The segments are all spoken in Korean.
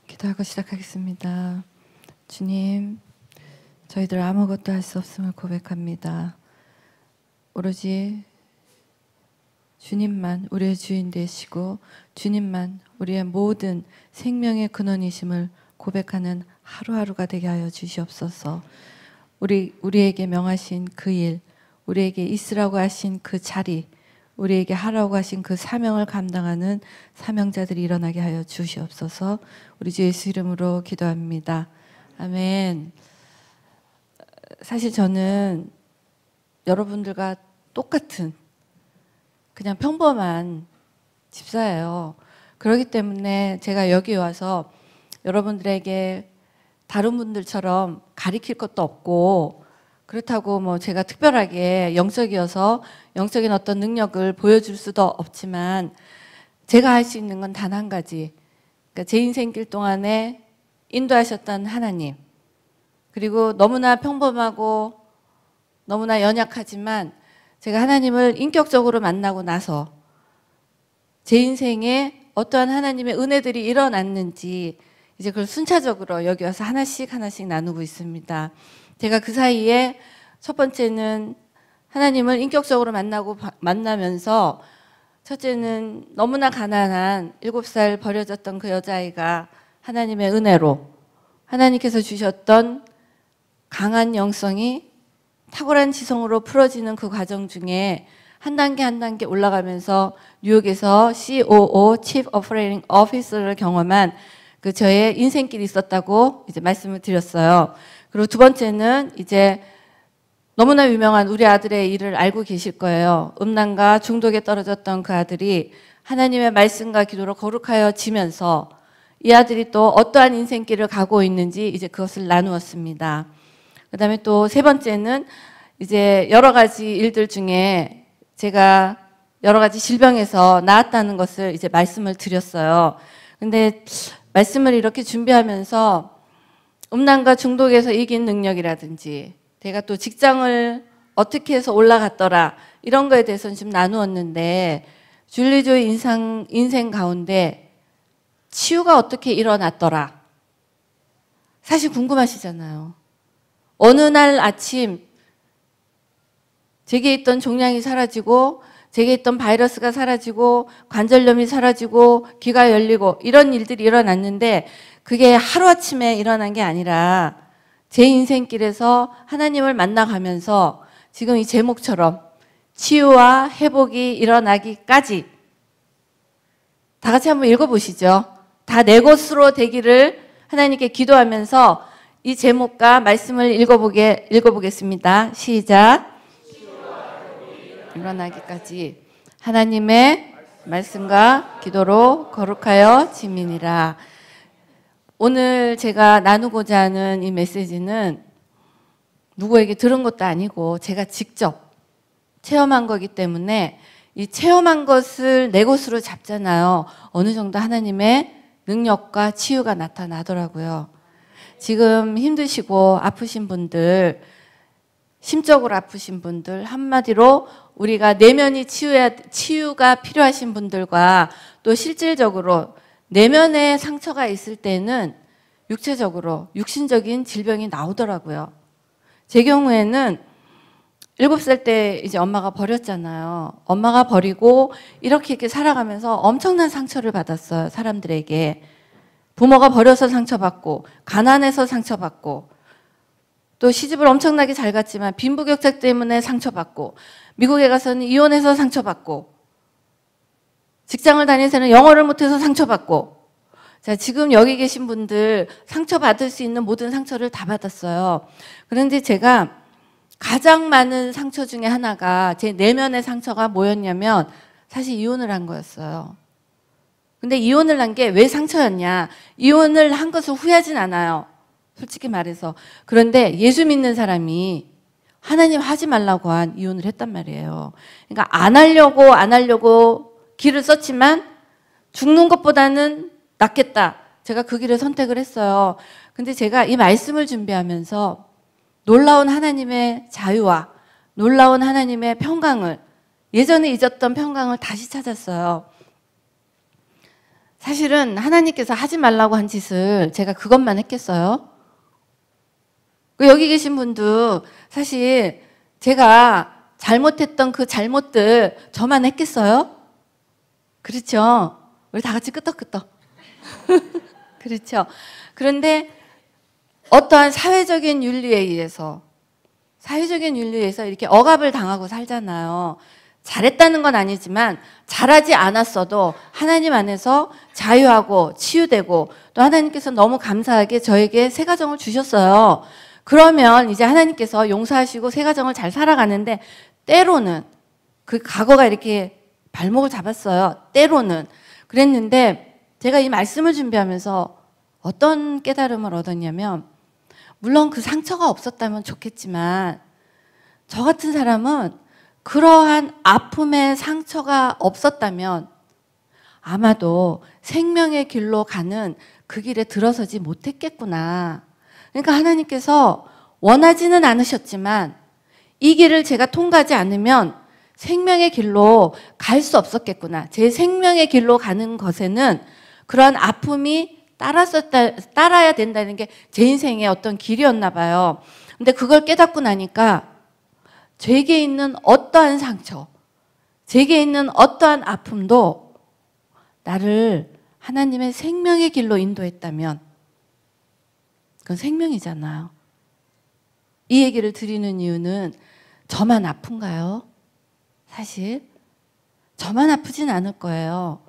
기도하고 시작하겠습니다. 주님, 저희들 아무것도 할 수 없음을 고백합니다. 오로지 주님만 우리의 주인 되시고 주님만 우리의 모든 생명의 근원이심을 고백하는 하루하루가 되게 하여 주시옵소서. 우리에게 명하신 그 일, 우리에게 있으라고 하신 그 자리, 우리에게 하라고 하신 그 사명을 감당하는 사명자들이 일어나게 하여 주시옵소서. 우리 주 예수 이름으로 기도합니다. 아멘. 사실 저는 여러분들과 똑같은 그냥 평범한 집사예요. 그렇기 때문에 제가 여기 와서 여러분들에게 다른 분들처럼 가리킬 것도 없고, 그렇다고 뭐 제가 특별하게 영적이어서 영적인 어떤 능력을 보여줄 수도 없지만, 제가 할 수 있는 건 단 한 가지. 그러니까 제 인생길 동안에 인도하셨던 하나님, 그리고 너무나 평범하고 너무나 연약하지만 제가 하나님을 인격적으로 만나고 나서 제 인생에 어떠한 하나님의 은혜들이 일어났는지 이제 그걸 순차적으로 여기 와서 하나씩 나누고 있습니다. 제가 그 사이에 첫 번째는 하나님을 인격적으로 만나면서 첫째는 너무나 가난한 7살 버려졌던 그 여자아이가 하나님의 은혜로 하나님께서 주셨던 강한 영성이 탁월한 지성으로 풀어지는 그 과정 중에 한 단계 한 단계 올라가면서 뉴욕에서 COO, Chief Operating Officer를 경험한 그 저의 인생길이 있었다고 이제 말씀을 드렸어요. 그리고 두 번째는 이제 너무나 유명한 우리 아들의 일을 알고 계실 거예요. 음란과 중독에 떨어졌던 그 아들이 하나님의 말씀과 기도로 거룩하여지면서 이 아들이 또 어떠한 인생길을 가고 있는지 이제 그것을 나누었습니다. 그 다음에 또 세 번째는 이제 여러 가지 일들 중에 제가 여러 가지 질병에서 나았다는 것을 이제 말씀을 드렸어요. 근데 말씀을 이렇게 준비하면서 음란과 중독에서 이긴 능력이라든지 제가 또 직장을 어떻게 해서 올라갔더라 이런 거에 대해서는 좀 나누었는데, 줄리조의 인생 가운데 치유가 어떻게 일어났더라 사실 궁금하시잖아요. 어느 날 아침 제게 있던 종양이 사라지고 제게 있던 바이러스가 사라지고 관절염이 사라지고 귀가 열리고 이런 일들이 일어났는데, 그게 하루아침에 일어난 게 아니라 제 인생길에서 하나님을 만나가면서 지금 이 제목처럼 치유와 회복이 일어나기까지 다 같이 한번 읽어보시죠. 다 내 것으로 되기를 하나님께 기도하면서 이 제목과 말씀을 읽어보겠습니다. 시작. 일어나기까지 하나님의 말씀과 기도로 거룩하여 지민이라. 오늘 제가 나누고자 하는 이 메시지는 누구에게 들은 것도 아니고 제가 직접 체험한 거기 때문에 이 체험한 것을 내 것으로 잡잖아요. 어느 정도 하나님의 능력과 치유가 나타나더라고요. 지금 힘드시고 아프신 분들, 심적으로 아프신 분들, 한마디로 우리가 내면이 치유가 필요하신 분들과 또 실질적으로 내면에 상처가 있을 때는 육체적으로 육신적인 질병이 나오더라고요. 제 경우에는 7살 때 이제 엄마가 버렸잖아요. 엄마가 버리고 이렇게 살아가면서 엄청난 상처를 받았어요. 사람들에게. 부모가 버려서 상처받고 가난해서 상처받고 또 시집을 엄청나게 잘 갔지만 빈부격차 때문에 상처받고 미국에 가서는 이혼해서 상처받고 직장을 다니면서 영어를 못해서 상처받고. 자, 지금 여기 계신 분들 상처받을 수 있는 모든 상처를 다 받았어요. 그런데 제가 가장 많은 상처 중에 하나가 제 내면의 상처가 뭐였냐면 사실 이혼을 한 거였어요. 근데 이혼을 한 게 왜 상처였냐? 이혼을 한 것을 후회하진 않아요. 솔직히 말해서. 그런데 예수 믿는 사람이 하나님 하지 말라고 한 이혼을 했단 말이에요. 그러니까 안 하려고 길을 썼지만 죽는 것보다는 낫겠다. 제가 그 길을 선택을 했어요. 근데 제가 이 말씀을 준비하면서 놀라운 하나님의 자유와 놀라운 하나님의 평강을, 예전에 잊었던 평강을 다시 찾았어요. 사실은 하나님께서 하지 말라고 한 짓을 제가 그것만 했겠어요? 여기 계신 분도 사실 제가 잘못했던 그 잘못들 저만 했겠어요? 그렇죠? 우리 다 같이 끄떡끄떡. 그렇죠? 그런데 어떠한 사회적인 윤리에 의해서 이렇게 억압을 당하고 살잖아요. 잘했다는 건 아니지만 잘하지 않았어도 하나님 안에서 자유하고 치유되고 또 하나님께서 너무 감사하게 저에게 새 가정을 주셨어요. 그러면 이제 하나님께서 용서하시고 새 가정을 잘 살아가는데 때로는 그 과거가 이렇게 발목을 잡았어요. 때로는. 그랬는데 제가 이 말씀을 준비하면서 어떤 깨달음을 얻었냐면 물론 그 상처가 없었다면 좋겠지만 저 같은 사람은 그러한 아픔의 상처가 없었다면 아마도 생명의 길로 가는 그 길에 들어서지 못했겠구나. 그러니까 하나님께서 원하지는 않으셨지만 이 길을 제가 통과하지 않으면 생명의 길로 갈 수 없었겠구나. 제 생명의 길로 가는 것에는 그러한 아픔이 따라야 된다는 게 제 인생의 어떤 길이었나 봐요. 근데 그걸 깨닫고 나니까 제게 있는 어떠한 상처, 제게 있는 어떠한 아픔도 나를 하나님의 생명의 길로 인도했다면 그건 생명이잖아요. 이 얘기를 드리는 이유는 저만 아픈가요? 사실 저만 아프진 않을 거예요.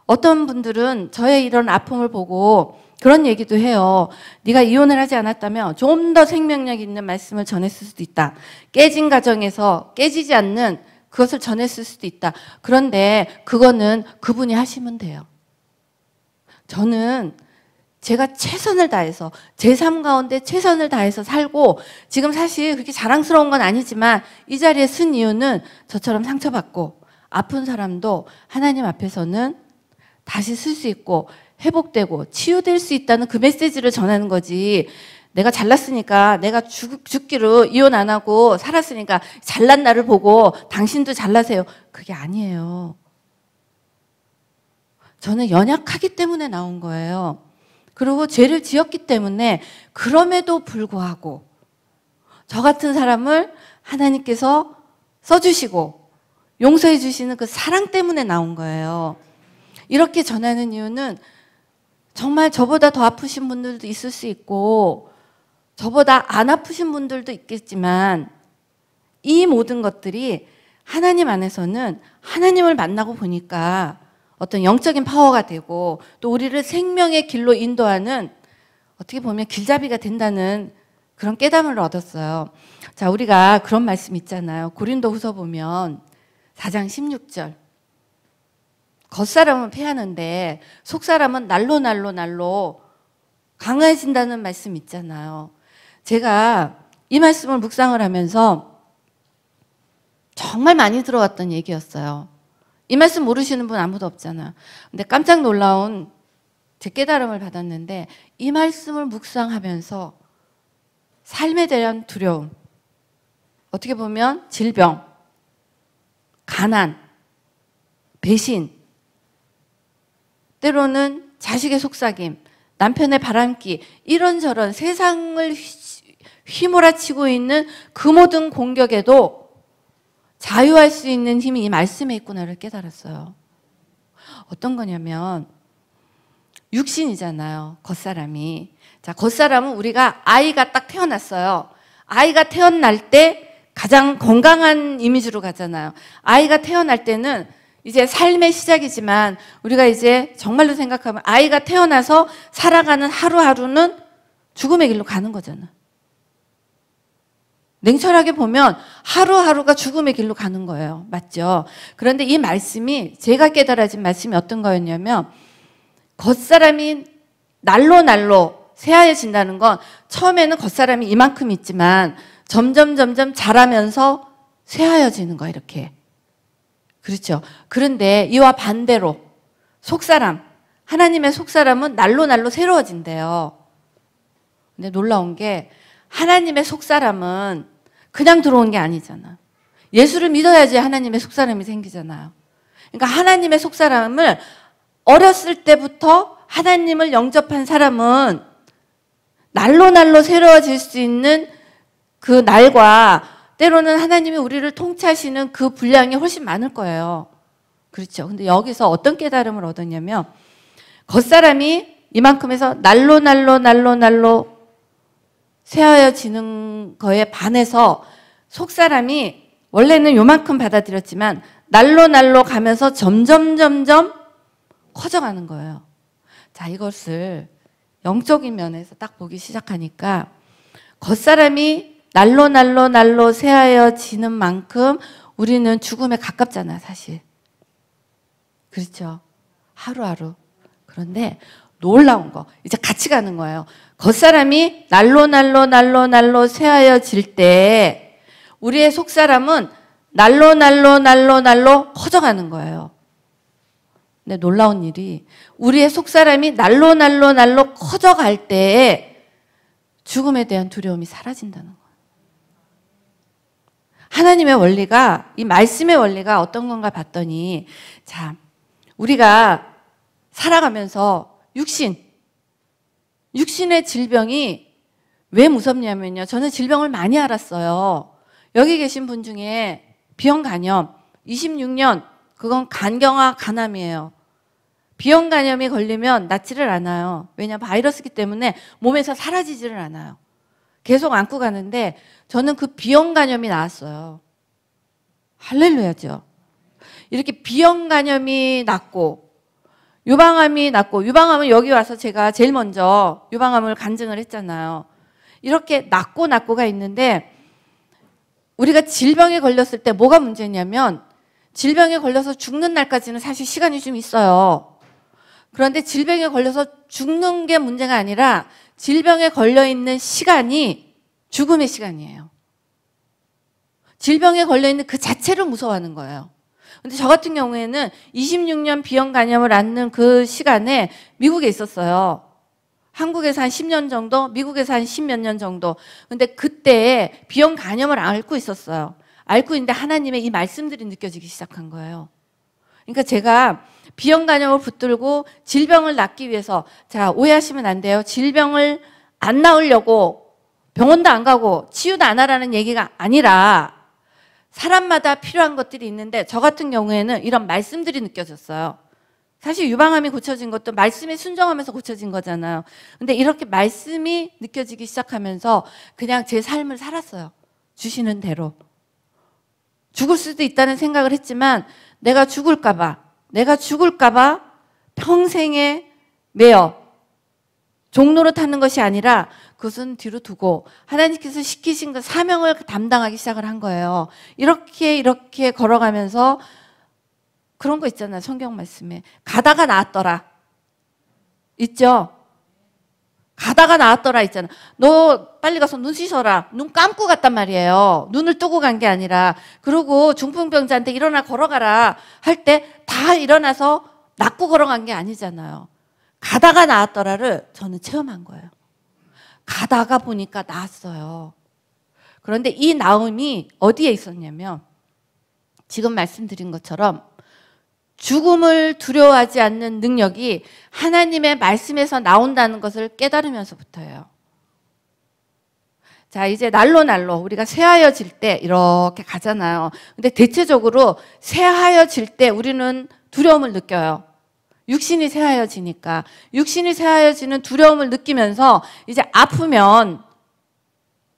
어떤 분들은 저의 이런 아픔을 보고 그런 얘기도 해요. 네가 이혼을 하지 않았다면 좀 더 생명력 있는 말씀을 전했을 수도 있다. 깨진 가정에서 깨지지 않는 그것을 전했을 수도 있다. 그런데 그거는 그분이 하시면 돼요. 저는 제가 최선을 다해서 제 삶 가운데 최선을 다해서 살고 지금 사실 그렇게 자랑스러운 건 아니지만 이 자리에 쓴 이유는 저처럼 상처받고 아픈 사람도 하나님 앞에서는 다시 쓸 수 있고 회복되고 치유될 수 있다는 그 메시지를 전하는 거지. 내가 잘났으니까 내가 죽기로 이혼 안 하고 살았으니까 잘난 나를 보고 당신도 잘나세요. 그게 아니에요. 저는 연약하기 때문에 나온 거예요. 그리고 죄를 지었기 때문에 그럼에도 불구하고 저 같은 사람을 하나님께서 써주시고 용서해 주시는 그 사랑 때문에 나온 거예요. 이렇게 전하는 이유는 정말 저보다 더 아프신 분들도 있을 수 있고 저보다 안 아프신 분들도 있겠지만 이 모든 것들이 하나님 안에서는 하나님을 만나고 보니까 어떤 영적인 파워가 되고 또 우리를 생명의 길로 인도하는 어떻게 보면 길잡이가 된다는 그런 깨달음을 얻었어요. 자, 우리가 그런 말씀 있잖아요. 고린도후서 보면 4장 16절. 겉사람은 패하는데 속사람은 날로 강해진다는 말씀 있잖아요. 제가 이 말씀을 묵상을 하면서 정말 많이 들어왔던 얘기였어요. 이 말씀 모르시는 분 아무도 없잖아요. 근데 깜짝 놀라운 제 깨달음을 받았는데 이 말씀을 묵상하면서 삶에 대한 두려움, 어떻게 보면 질병, 가난, 배신, 때로는 자식의 속삭임, 남편의 바람기, 이런저런 세상을 휘몰아치고 있는 그 모든 공격에도 자유할 수 있는 힘이 이 말씀에 있구나를 깨달았어요. 어떤 거냐면 육신이잖아요. 겉사람이. 자, 겉사람은 우리가 아이가 딱 태어났어요. 아이가 태어날 때 가장 건강한 이미지로 가잖아요. 아이가 태어날 때는 이제 삶의 시작이지만 우리가 이제 정말로 생각하면 아이가 태어나서 살아가는 하루하루는 죽음의 길로 가는 거잖아. 냉철하게 보면 하루하루가 죽음의 길로 가는 거예요. 맞죠? 그런데 이 말씀이 제가 깨달아진 말씀이 어떤 거였냐면 겉사람이 날로 새하얘진다는 건 처음에는 겉사람이 이만큼 있지만 점점 자라면서 새하얘지는 거예요. 이렇게. 그렇죠. 그런데 이와 반대로 속사람, 하나님의 속사람은 날로 새로워진대요. 근데 놀라운 게 하나님의 속사람은 그냥 들어온 게 아니잖아. 예수를 믿어야지 하나님의 속사람이 생기잖아요. 그러니까 하나님의 속사람을 어렸을 때부터 하나님을 영접한 사람은 날로 새로워질 수 있는 그 날과 때로는 하나님이 우리를 통치하시는 그 분량이 훨씬 많을 거예요. 그렇죠. 근데 여기서 어떤 깨달음을 얻었냐면 겉사람이 이만큼에서 날로 쇠하여지는 거에 반해서 속사람이 원래는 요만큼 받아들였지만 날로 가면서 점점 커져가는 거예요. 자, 이것을 영적인 면에서 딱 보기 시작하니까 겉사람이 날로 쇠하여지는 만큼 우리는 죽음에 가깝잖아, 사실. 그렇죠. 하루하루. 그런데 놀라운 거, 이제 같이 가는 거예요. 겉사람이 날로 쇠하여질 때 우리의 속사람은 날로 커져가는 거예요. 근데 놀라운 일이 우리의 속사람이 날로 커져갈 때 죽음에 대한 두려움이 사라진다는 거예요. 하나님의 원리가, 이 말씀의 원리가 어떤 건가 봤더니, 자, 우리가 살아가면서 육신의 질병이 왜 무섭냐면요. 저는 질병을 많이 알았어요. 여기 계신 분 중에 비형 간염 26년, 그건 간경화 간암이에요. 비형 간염이 걸리면 낫지를 않아요. 왜냐하면 바이러스이기 때문에 몸에서 사라지지를 않아요. 계속 안고 가는데 저는 그 비형 간염이 나았어요. 할렐루야죠. 이렇게 비형 간염이 낫고 유방암이 낫고, 유방암은 여기 와서 제가 제일 먼저 유방암을 간증을 했잖아요. 이렇게 낫고가 있는데 우리가 질병에 걸렸을 때 뭐가 문제냐면 질병에 걸려서 죽는 날까지는 사실 시간이 좀 있어요. 그런데 질병에 걸려서 죽는 게 문제가 아니라 질병에 걸려있는 시간이 죽음의 시간이에요. 질병에 걸려있는 그 자체를 무서워하는 거예요. 근데 저 같은 경우에는 26년 비형 간염을 앓는 그 시간에 미국에 있었어요. 한국에서 한 10년 정도, 미국에서 한 10몇 년 정도. 근데 그때 비형 간염을 앓고 있었어요. 앓고 있는데 하나님의 이 말씀들이 느껴지기 시작한 거예요. 그러니까 제가 비형 간염을 붙들고 질병을 낫기 위해서, 자, 오해하시면 안 돼요. 질병을 안 나으려고 병원도 안 가고 치유도 안 하라는 얘기가 아니라 사람마다 필요한 것들이 있는데 저 같은 경우에는 이런 말씀들이 느껴졌어요. 사실 유방암이 고쳐진 것도 말씀에 순종하면서 고쳐진 거잖아요. 근데 이렇게 말씀이 느껴지기 시작하면서 그냥 제 삶을 살았어요. 주시는 대로. 죽을 수도 있다는 생각을 했지만 내가 죽을까 봐 평생에 매여 종로로 타는 것이 아니라 그것은 뒤로 두고 하나님께서 시키신 그 사명을 담당하기 시작을 한 거예요. 이렇게 걸어가면서 그런 거 있잖아요. 성경 말씀에 가다가 나았더라 있죠. 가다가 나았더라 있잖아. 너 빨리 가서 눈 씻어라. 눈 감고 갔단 말이에요. 눈을 뜨고 간 게 아니라. 그리고 중풍병자한테 일어나 걸어가라 할 때 다 일어나서 낫고 걸어간 게 아니잖아요. 가다가 나았더라를 저는 체험한 거예요. 가다가 보니까 나았어요. 그런데 이 나음이 어디에 있었냐면 지금 말씀드린 것처럼 죽음을 두려워하지 않는 능력이 하나님의 말씀에서 나온다는 것을 깨달으면서부터예요. 자, 이제 날로 우리가 쇠하여질 때 이렇게 가잖아요. 근데 대체적으로 쇠하여질 때 우리는 두려움을 느껴요. 육신이 쇠하여지니까. 육신이 쇠하여지는 두려움을 느끼면서 이제 아프면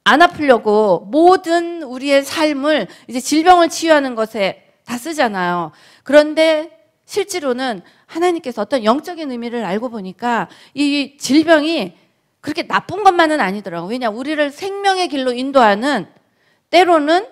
안 아프려고 모든 우리의 삶을 이제 질병을 치유하는 것에 다 쓰잖아요. 그런데 실제로는 하나님께서 어떤 영적인 의미를 알고 보니까 이 질병이 그렇게 나쁜 것만은 아니더라고요. 왜냐, 우리를 생명의 길로 인도하는 때로는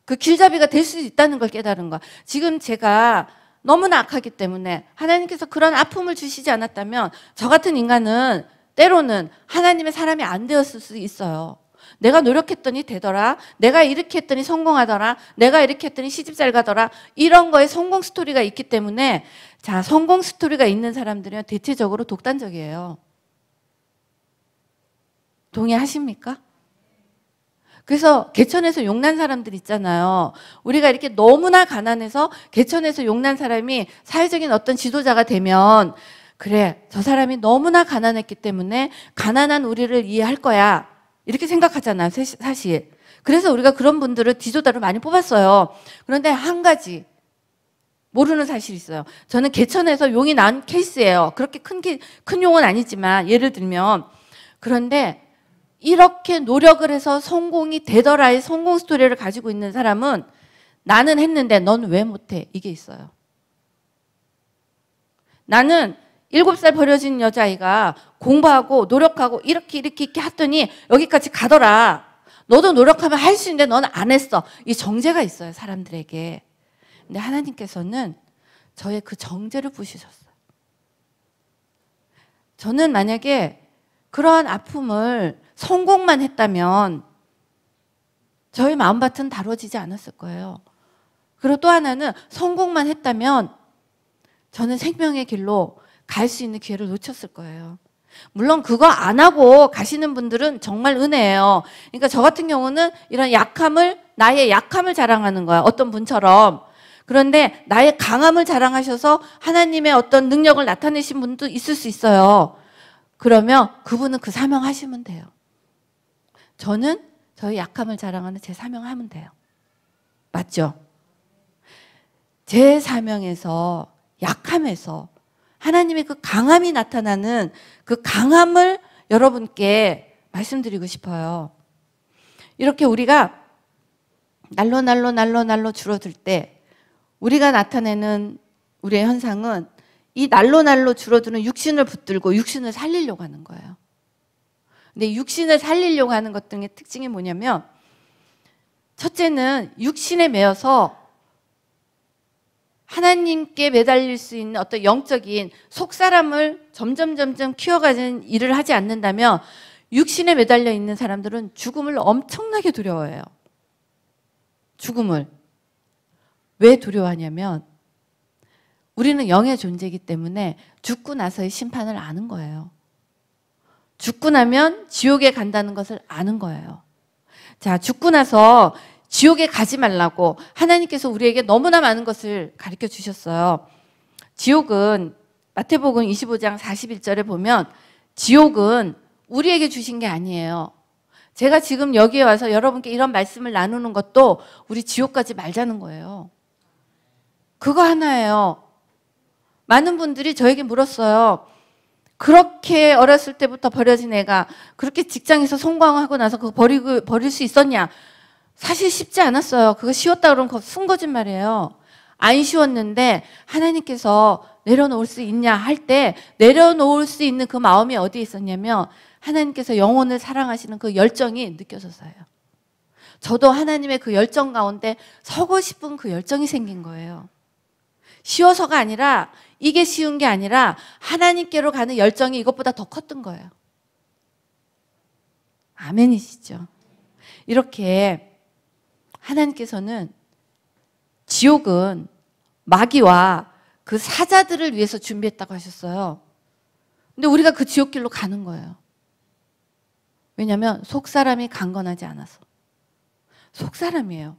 그 길잡이가 될 수 있다는 걸 깨달은 거야. 지금 제가 너무나 악하기 때문에 하나님께서 그런 아픔을 주시지 않았다면 저 같은 인간은 때로는 하나님의 사람이 안 되었을 수 있어요. 내가 노력했더니 되더라. 내가 이렇게 했더니 성공하더라. 내가 이렇게 했더니 시집 잘 가더라. 이런 거에 성공 스토리가 있기 때문에, 자, 성공 스토리가 있는 사람들은 대체적으로 독단적이에요. 동의하십니까? 그래서 개천에서 용난 사람들 있잖아요. 우리가 이렇게 너무나 가난해서 개천에서 용난 사람이 사회적인 어떤 지도자가 되면 그래, 저 사람이 너무나 가난했기 때문에 가난한 우리를 이해할 거야. 이렇게 생각하잖아요, 사실. 그래서 우리가 그런 분들을 지도자로 많이 뽑았어요. 그런데 한 가지 모르는 사실이 있어요. 저는 개천에서 용이 난 케이스예요. 그렇게 큰 용은 아니지만 예를 들면 그런데 이렇게 노력을 해서 성공이 되더라의 성공 스토리를 가지고 있는 사람은 나는 했는데 넌 왜 못해? 이게 있어요. 나는 7살 버려진 여자아이가 공부하고 노력하고 이렇게 했더니 여기까지 가더라. 너도 노력하면 할 수 있는데 너는 안 했어. 이 정죄가 있어요, 사람들에게. 근데 하나님께서는 저의 그 정죄를 부시셨어요. 저는 만약에 그러한 아픔을 성공만 했다면 저의 마음밭은 다뤄지지 않았을 거예요. 그리고 또 하나는 성공만 했다면 저는 생명의 길로 갈 수 있는 기회를 놓쳤을 거예요. 물론 그거 안 하고 가시는 분들은 정말 은혜예요. 그러니까 저 같은 경우는 이런 나의 약함을 자랑하는 거야. 어떤 분처럼. 그런데 나의 강함을 자랑하셔서 하나님의 어떤 능력을 나타내신 분도 있을 수 있어요. 그러면 그분은 그 사명 하시면 돼요. 저는 저의 약함을 자랑하는 제 사명을 하면 돼요. 맞죠? 제 사명에서 약함에서 하나님의 그 강함이 나타나는 그 강함을 여러분께 말씀드리고 싶어요. 이렇게 우리가 날로 줄어들 때 우리가 나타내는 우리의 현상은 이 날로 줄어드는 육신을 붙들고 육신을 살리려고 하는 거예요. 근데 육신을 살리려고 하는 것 등의 특징이 뭐냐면 첫째는 육신에 매여서 하나님께 매달릴 수 있는 어떤 영적인 속사람을 점점 키워가는 일을 하지 않는다면 육신에 매달려 있는 사람들은 죽음을 엄청나게 두려워해요. 죽음을. 왜 두려워하냐면 우리는 영의 존재이기 때문에 죽고 나서의 심판을 아는 거예요. 죽고 나면 지옥에 간다는 것을 아는 거예요. 자, 죽고 나서 지옥에 가지 말라고 하나님께서 우리에게 너무나 많은 것을 가르쳐 주셨어요. 지옥은 마태복음 25장 41절에 보면 지옥은 우리에게 주신 게 아니에요. 제가 지금 여기에 와서 여러분께 이런 말씀을 나누는 것도 우리 지옥 가지 말자는 거예요. 그거 하나예요. 많은 분들이 저에게 물었어요. 그렇게 어렸을 때부터 버려진 애가 그렇게 직장에서 성공하고 나서 그거 버릴 수 있었냐? 사실 쉽지 않았어요. 그거 쉬웠다 그러면 그거 순거짓말이에요. 안 쉬웠는데 하나님께서 내려놓을 수 있냐 할 때 내려놓을 수 있는 그 마음이 어디에 있었냐면 하나님께서 영혼을 사랑하시는 그 열정이 느껴졌어요. 저도 하나님의 그 열정 가운데 서고 싶은 그 열정이 생긴 거예요. 쉬워서가 아니라 이게 쉬운 게 아니라 하나님께로 가는 열정이 이것보다 더 컸던 거예요. 아멘이시죠? 이렇게 하나님께서는 지옥은 마귀와 그 사자들을 위해서 준비했다고 하셨어요. 근데 우리가 그 지옥길로 가는 거예요. 왜냐하면 속사람이 강건하지 않아서. 속사람이에요.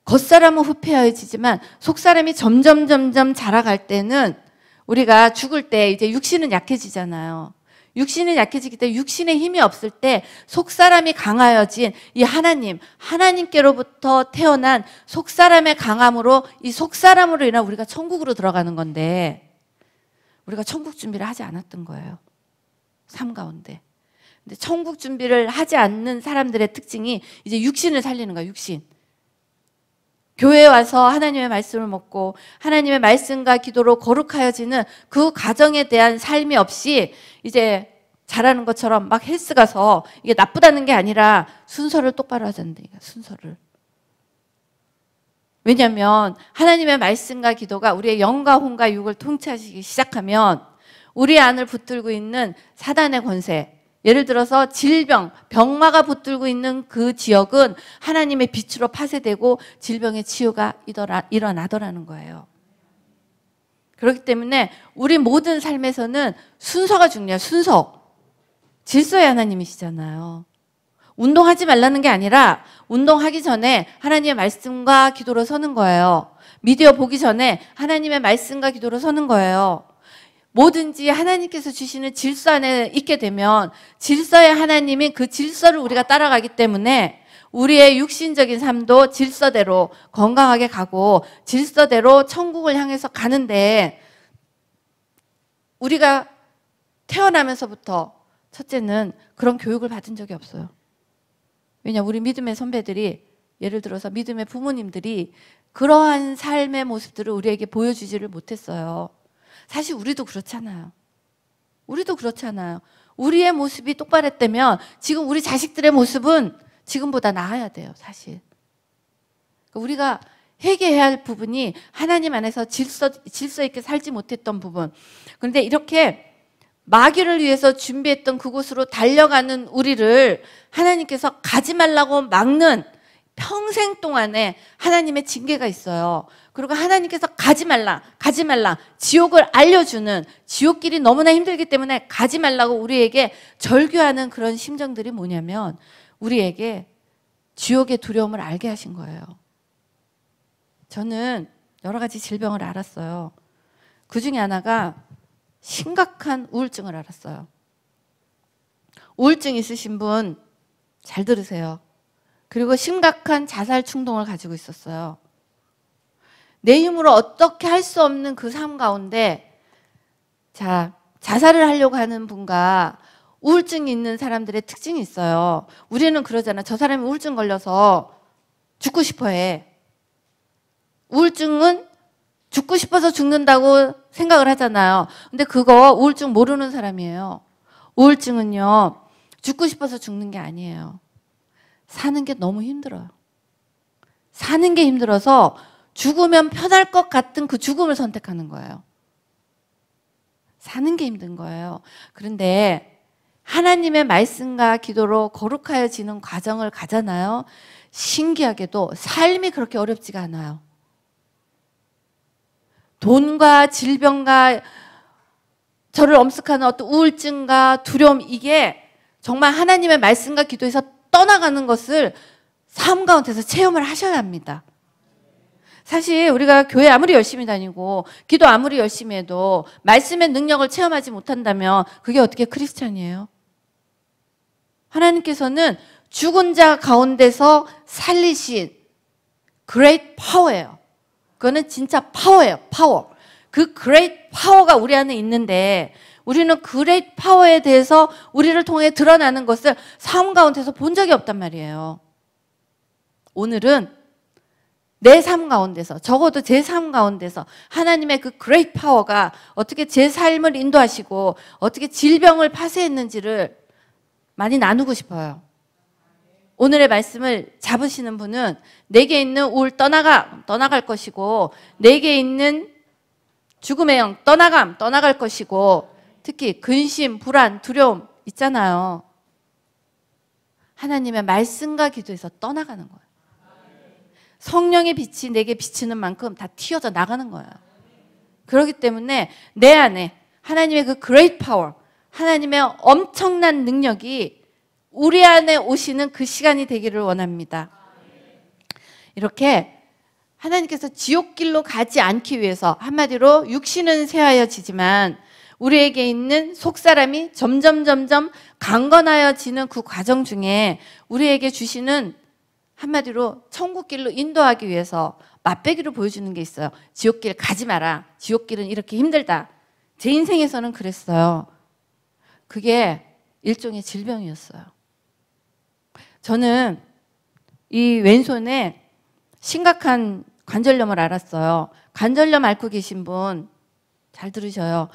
겉사람은 후패해지지만 속사람이 점점 자라갈 때는 우리가 죽을 때 이제 육신은 약해지잖아요. 육신은 약해지기 때문에 육신에 힘이 없을 때 속사람이 강하여진 이 하나님께로부터 태어난 속사람의 강함으로 이 속사람으로 인한 우리가 천국으로 들어가는 건데 우리가 천국 준비를 하지 않았던 거예요. 삶 가운데. 근데 천국 준비를 하지 않는 사람들의 특징이 이제 육신을 살리는 거예요. 육신. 교회에 와서 하나님의 말씀을 먹고 하나님의 말씀과 기도로 거룩하여지는 그 과정에 대한 삶이 없이 이제 잘하는 것처럼 막 헬스 가서 이게 나쁘다는 게 아니라 순서를 똑바로 하자는데 순서를. 왜냐하면 하나님의 말씀과 기도가 우리의 영과 혼과 육을 통치하시기 시작하면 우리 안을 붙들고 있는 사단의 권세, 예를 들어서 질병, 병마가 붙들고 있는 그 지역은 하나님의 빛으로 파쇄되고 질병의 치유가 일어나더라는 거예요. 그렇기 때문에 우리 모든 삶에서는 순서가 중요해요. 순서. 질서의 하나님이시잖아요. 운동하지 말라는 게 아니라 운동하기 전에 하나님의 말씀과 기도로 서는 거예요. 미디어 보기 전에 하나님의 말씀과 기도로 서는 거예요. 뭐든지 하나님께서 주시는 질서 안에 있게 되면 질서의 하나님인 그 질서를 우리가 따라가기 때문에 우리의 육신적인 삶도 질서대로 건강하게 가고 질서대로 천국을 향해서 가는데, 우리가 태어나면서부터 첫째는 그런 교육을 받은 적이 없어요. 왜냐, 우리 믿음의 선배들이, 예를 들어서 믿음의 부모님들이 그러한 삶의 모습들을 우리에게 보여주지를 못했어요. 사실 우리도 그렇잖아요. 우리도 그렇잖아요. 우리의 모습이 똑바랬다면 지금 우리 자식들의 모습은 지금보다 나아야 돼요, 사실. 우리가 회개해야 할 부분이 하나님 안에서 질서 있게 살지 못했던 부분. 그런데 이렇게 마귀를 위해서 준비했던 그곳으로 달려가는 우리를 하나님께서 가지 말라고 막는 평생 동안에 하나님의 징계가 있어요. 그리고 하나님께서 가지 말라, 가지 말라, 지옥을 알려주는, 지옥길이 너무나 힘들기 때문에 가지 말라고 우리에게 절규하는 그런 심정들이 뭐냐면 우리에게 지옥의 두려움을 알게 하신 거예요. 저는 여러 가지 질병을 알았어요. 그 중에 하나가 심각한 우울증을 알았어요. 우울증 있으신 분 잘 들으세요. 그리고 심각한 자살 충동을 가지고 있었어요. 내 힘으로 어떻게 할 수 없는 그 삶 가운데, 자살을 하려고 하는 분과 우울증이 있는 사람들의 특징이 있어요. 우리는 그러잖아. 저 사람이 우울증 걸려서 죽고 싶어 해. 우울증은 죽고 싶어서 죽는다고 생각을 하잖아요. 근데 그거 우울증 모르는 사람이에요. 우울증은요, 죽고 싶어서 죽는 게 아니에요. 사는 게 너무 힘들어요. 사는 게 힘들어서 죽으면 편할 것 같은 그 죽음을 선택하는 거예요. 사는 게 힘든 거예요. 그런데 하나님의 말씀과 기도로 거룩하여지는 과정을 가잖아요. 신기하게도 삶이 그렇게 어렵지가 않아요. 돈과 질병과 저를 엄습하는 어떤 우울증과 두려움, 이게 정말 하나님의 말씀과 기도에서 떠나가는 것을 삶 가운데서 체험을 하셔야 합니다. 사실 우리가 교회 아무리 열심히 다니고 기도 아무리 열심히 해도 말씀의 능력을 체험하지 못한다면 그게 어떻게 크리스찬이에요? 하나님께서는 죽은 자 가운데서 살리신 great power예요. 그거는 진짜 파워예요. 파워. 그 great power가 우리 안에 있는데 우리는 great power에 대해서 우리를 통해 드러나는 것을 삶 가운데서 본 적이 없단 말이에요. 오늘은 내 삶 가운데서, 적어도 제 삶 가운데서 하나님의 그 great power가 어떻게 제 삶을 인도하시고 어떻게 질병을 파쇄했는지를 많이 나누고 싶어요. 오늘의 말씀을 잡으시는 분은 내게 있는 우울 떠나갈 것이고, 내게 있는 죽음의 영 떠나갈 것이고, 특히 근심, 불안, 두려움 있잖아요. 하나님의 말씀과 기도에서 떠나가는 거예요. 성령의 빛이 내게 비치는 만큼 다 튀어져 나가는 거예요. 그렇기 때문에 내 안에 하나님의 그 great power, 하나님의 엄청난 능력이 우리 안에 오시는 그 시간이 되기를 원합니다. 이렇게 하나님께서 지옥길로 가지 않기 위해서, 한마디로 육신은 쇠하여지지만 우리에게 있는 속사람이 점점 강건하여지는 그 과정 중에 우리에게 주시는, 한마디로 천국길로 인도하기 위해서 맛배기로 보여주는 게 있어요. 지옥길 가지 마라. 지옥길은 이렇게 힘들다. 제 인생에서는 그랬어요. 그게 일종의 질병이었어요. 저는 이 왼손에 심각한 관절염을 앓았어요. 관절염 앓고 계신 분 잘 들으셔요.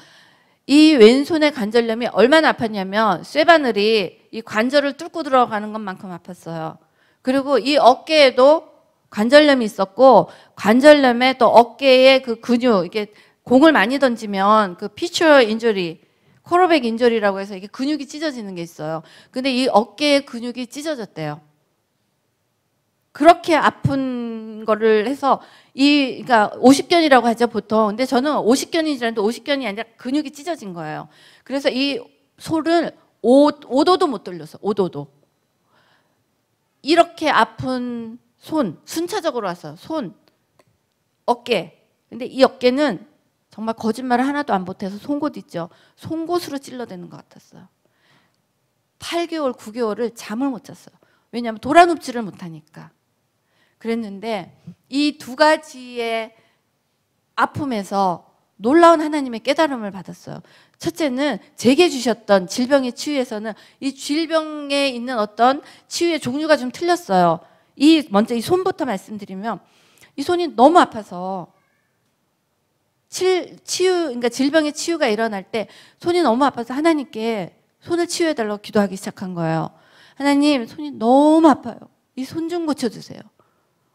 이 왼손의 관절염이 얼마나 아팠냐면 쇠바늘이 이 관절을 뚫고 들어가는 것만큼 아팠어요. 그리고 이 어깨에도 관절염이 있었고, 관절염에 또 어깨에 그 근육, 이게 공을 많이 던지면 그 피처 인저리, 코어백 인저리라고 해서 이게 근육이 찢어지는 게 있어요. 근데 이 어깨의 근육이 찢어졌대요. 그렇게 아픈 거를 해서 그러니까 50견이라고 하죠, 보통. 근데 저는 50견인 줄 알았는데 50견이 아니라 근육이 찢어진 거예요. 그래서 이 소를 5도도 못 돌렸어, 5도도. 이렇게 아픈 손, 순차적으로 왔어요. 손, 어깨. 근데 이 어깨는 정말 거짓말을 하나도 안 보태서 송곳 있죠. 송곳으로 찔러대는 것 같았어요. 8개월, 9개월을 잠을 못 잤어요. 왜냐하면 돌아눕지를 못하니까. 그랬는데 이 두 가지의 아픔에서 놀라운 하나님의 깨달음을 받았어요. 첫째는 제게 주셨던 질병의 치유에서는 이 질병에 있는 어떤 치유의 종류가 좀 틀렸어요. 먼저 이 손부터 말씀드리면 이 손이 너무 아파서 그러니까 질병의 치유가 일어날 때 손이 너무 아파서 하나님께 손을 치유해달라고 기도하기 시작한 거예요. 하나님, 손이 너무 아파요. 이 손 좀 고쳐주세요.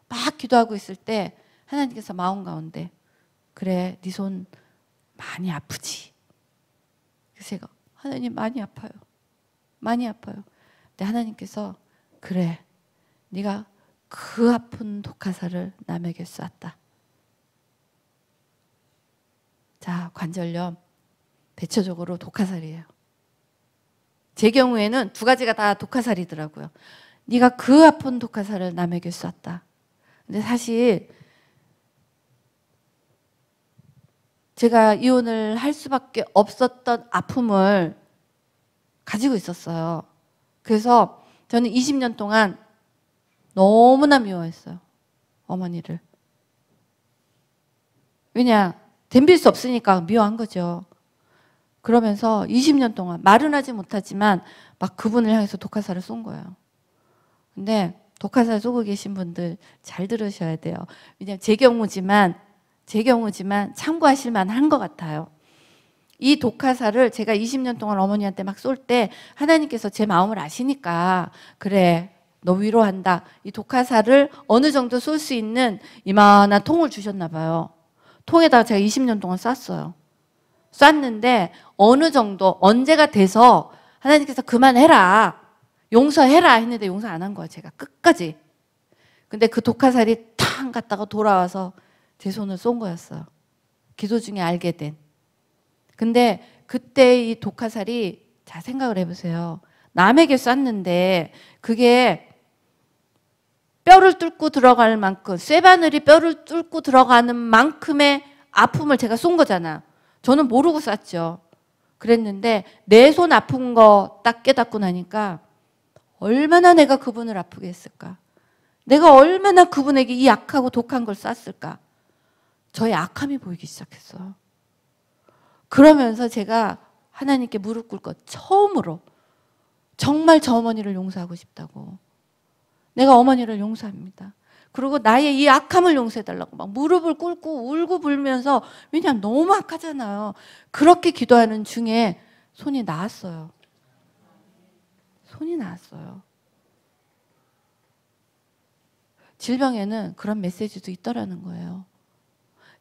막 기도하고 있을 때 하나님께서 마음 가운데 그래, 네 손 많이 아프지. 그래서 제가 하나님 많이 아파요. 많이 아파요. 근데 하나님께서 그래, 네가 그 아픈 독화살을 남에게 쐈다. 자, 관절염 대체적으로 독화살이에요. 제 경우에는 두 가지가 다 독화살이더라고요. 네가 그 아픈 독화살을 남에게 쐈다. 근데 사실 제가 이혼을 할 수밖에 없었던 아픔을 가지고 있었어요. 그래서 저는 20년 동안 너무나 미워했어요. 어머니를. 왜냐? 덤빌 수 없으니까 미워한 거죠. 그러면서 20년 동안 말은 하지 못하지만 막 그분을 향해서 독화살을 쏜 거예요. 근데 독화살 쏘고 계신 분들 잘 들으셔야 돼요. 왜냐하면 제 경우지만 참고하실 만한 것 같아요. 이 독화살을 제가 20년 동안 어머니한테 막 쏠 때 하나님께서 제 마음을 아시니까 그래, 너 위로한다. 이 독화살을 어느 정도 쏠 수 있는 이만한 통을 주셨나 봐요. 통에다가 제가 20년 동안 쐈어요. 쐈는데 어느 정도 언제가 돼서 하나님께서 그만해라, 용서해라 했는데 용서 안 한 거예요. 제가 끝까지. 근데 그 독화살이 탕 갔다가 돌아와서 제 손을 쏜 거였어요. 기도 중에 알게 된. 근데 그때 이 독화살이, 자, 생각을 해보세요. 남에게 쐈는데 그게 뼈를 뚫고 들어갈 만큼, 쇠바늘이 뼈를 뚫고 들어가는 만큼의 아픔을 제가 쏜 거잖아. 저는 모르고 쐈죠. 그랬는데 내 손 아픈 거 딱 깨닫고 나니까 얼마나 내가 그분을 아프게 했을까. 내가 얼마나 그분에게 이 악하고 독한 걸 쐈을까. 저의 악함이 보이기 시작했어요. 그러면서 제가 하나님께 무릎 꿇고 처음으로 정말 저 어머니를 용서하고 싶다고. 내가 어머니를 용서합니다. 그리고 나의 이 악함을 용서해달라고 막 무릎을 꿇고 울고 불면서, 왜냐하면 너무 악하잖아요. 그렇게 기도하는 중에 손이 나았어요. 손이 나았어요. 질병에는 그런 메시지도 있더라는 거예요.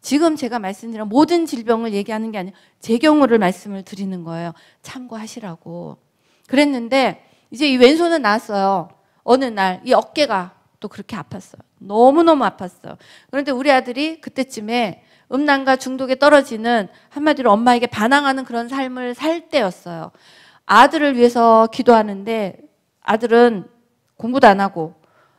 지금 제가 말씀드린 모든 질병을 얘기하는 게 아니라 제 경우를 말씀을 드리는 거예요. 참고하시라고. 그랬는데 이제 이 왼손은 나았어요. 어느 날 이 어깨가 또 그렇게 아팠어요. 너무너무 아팠어요. 그런데 우리 아들이 그때쯤에 음란과 중독에 떨어지는, 한마디로 엄마에게 반항하는 그런 삶을 살 때였어요. 아들을 위해서 기도하는데 아들은 공부도 안 하고,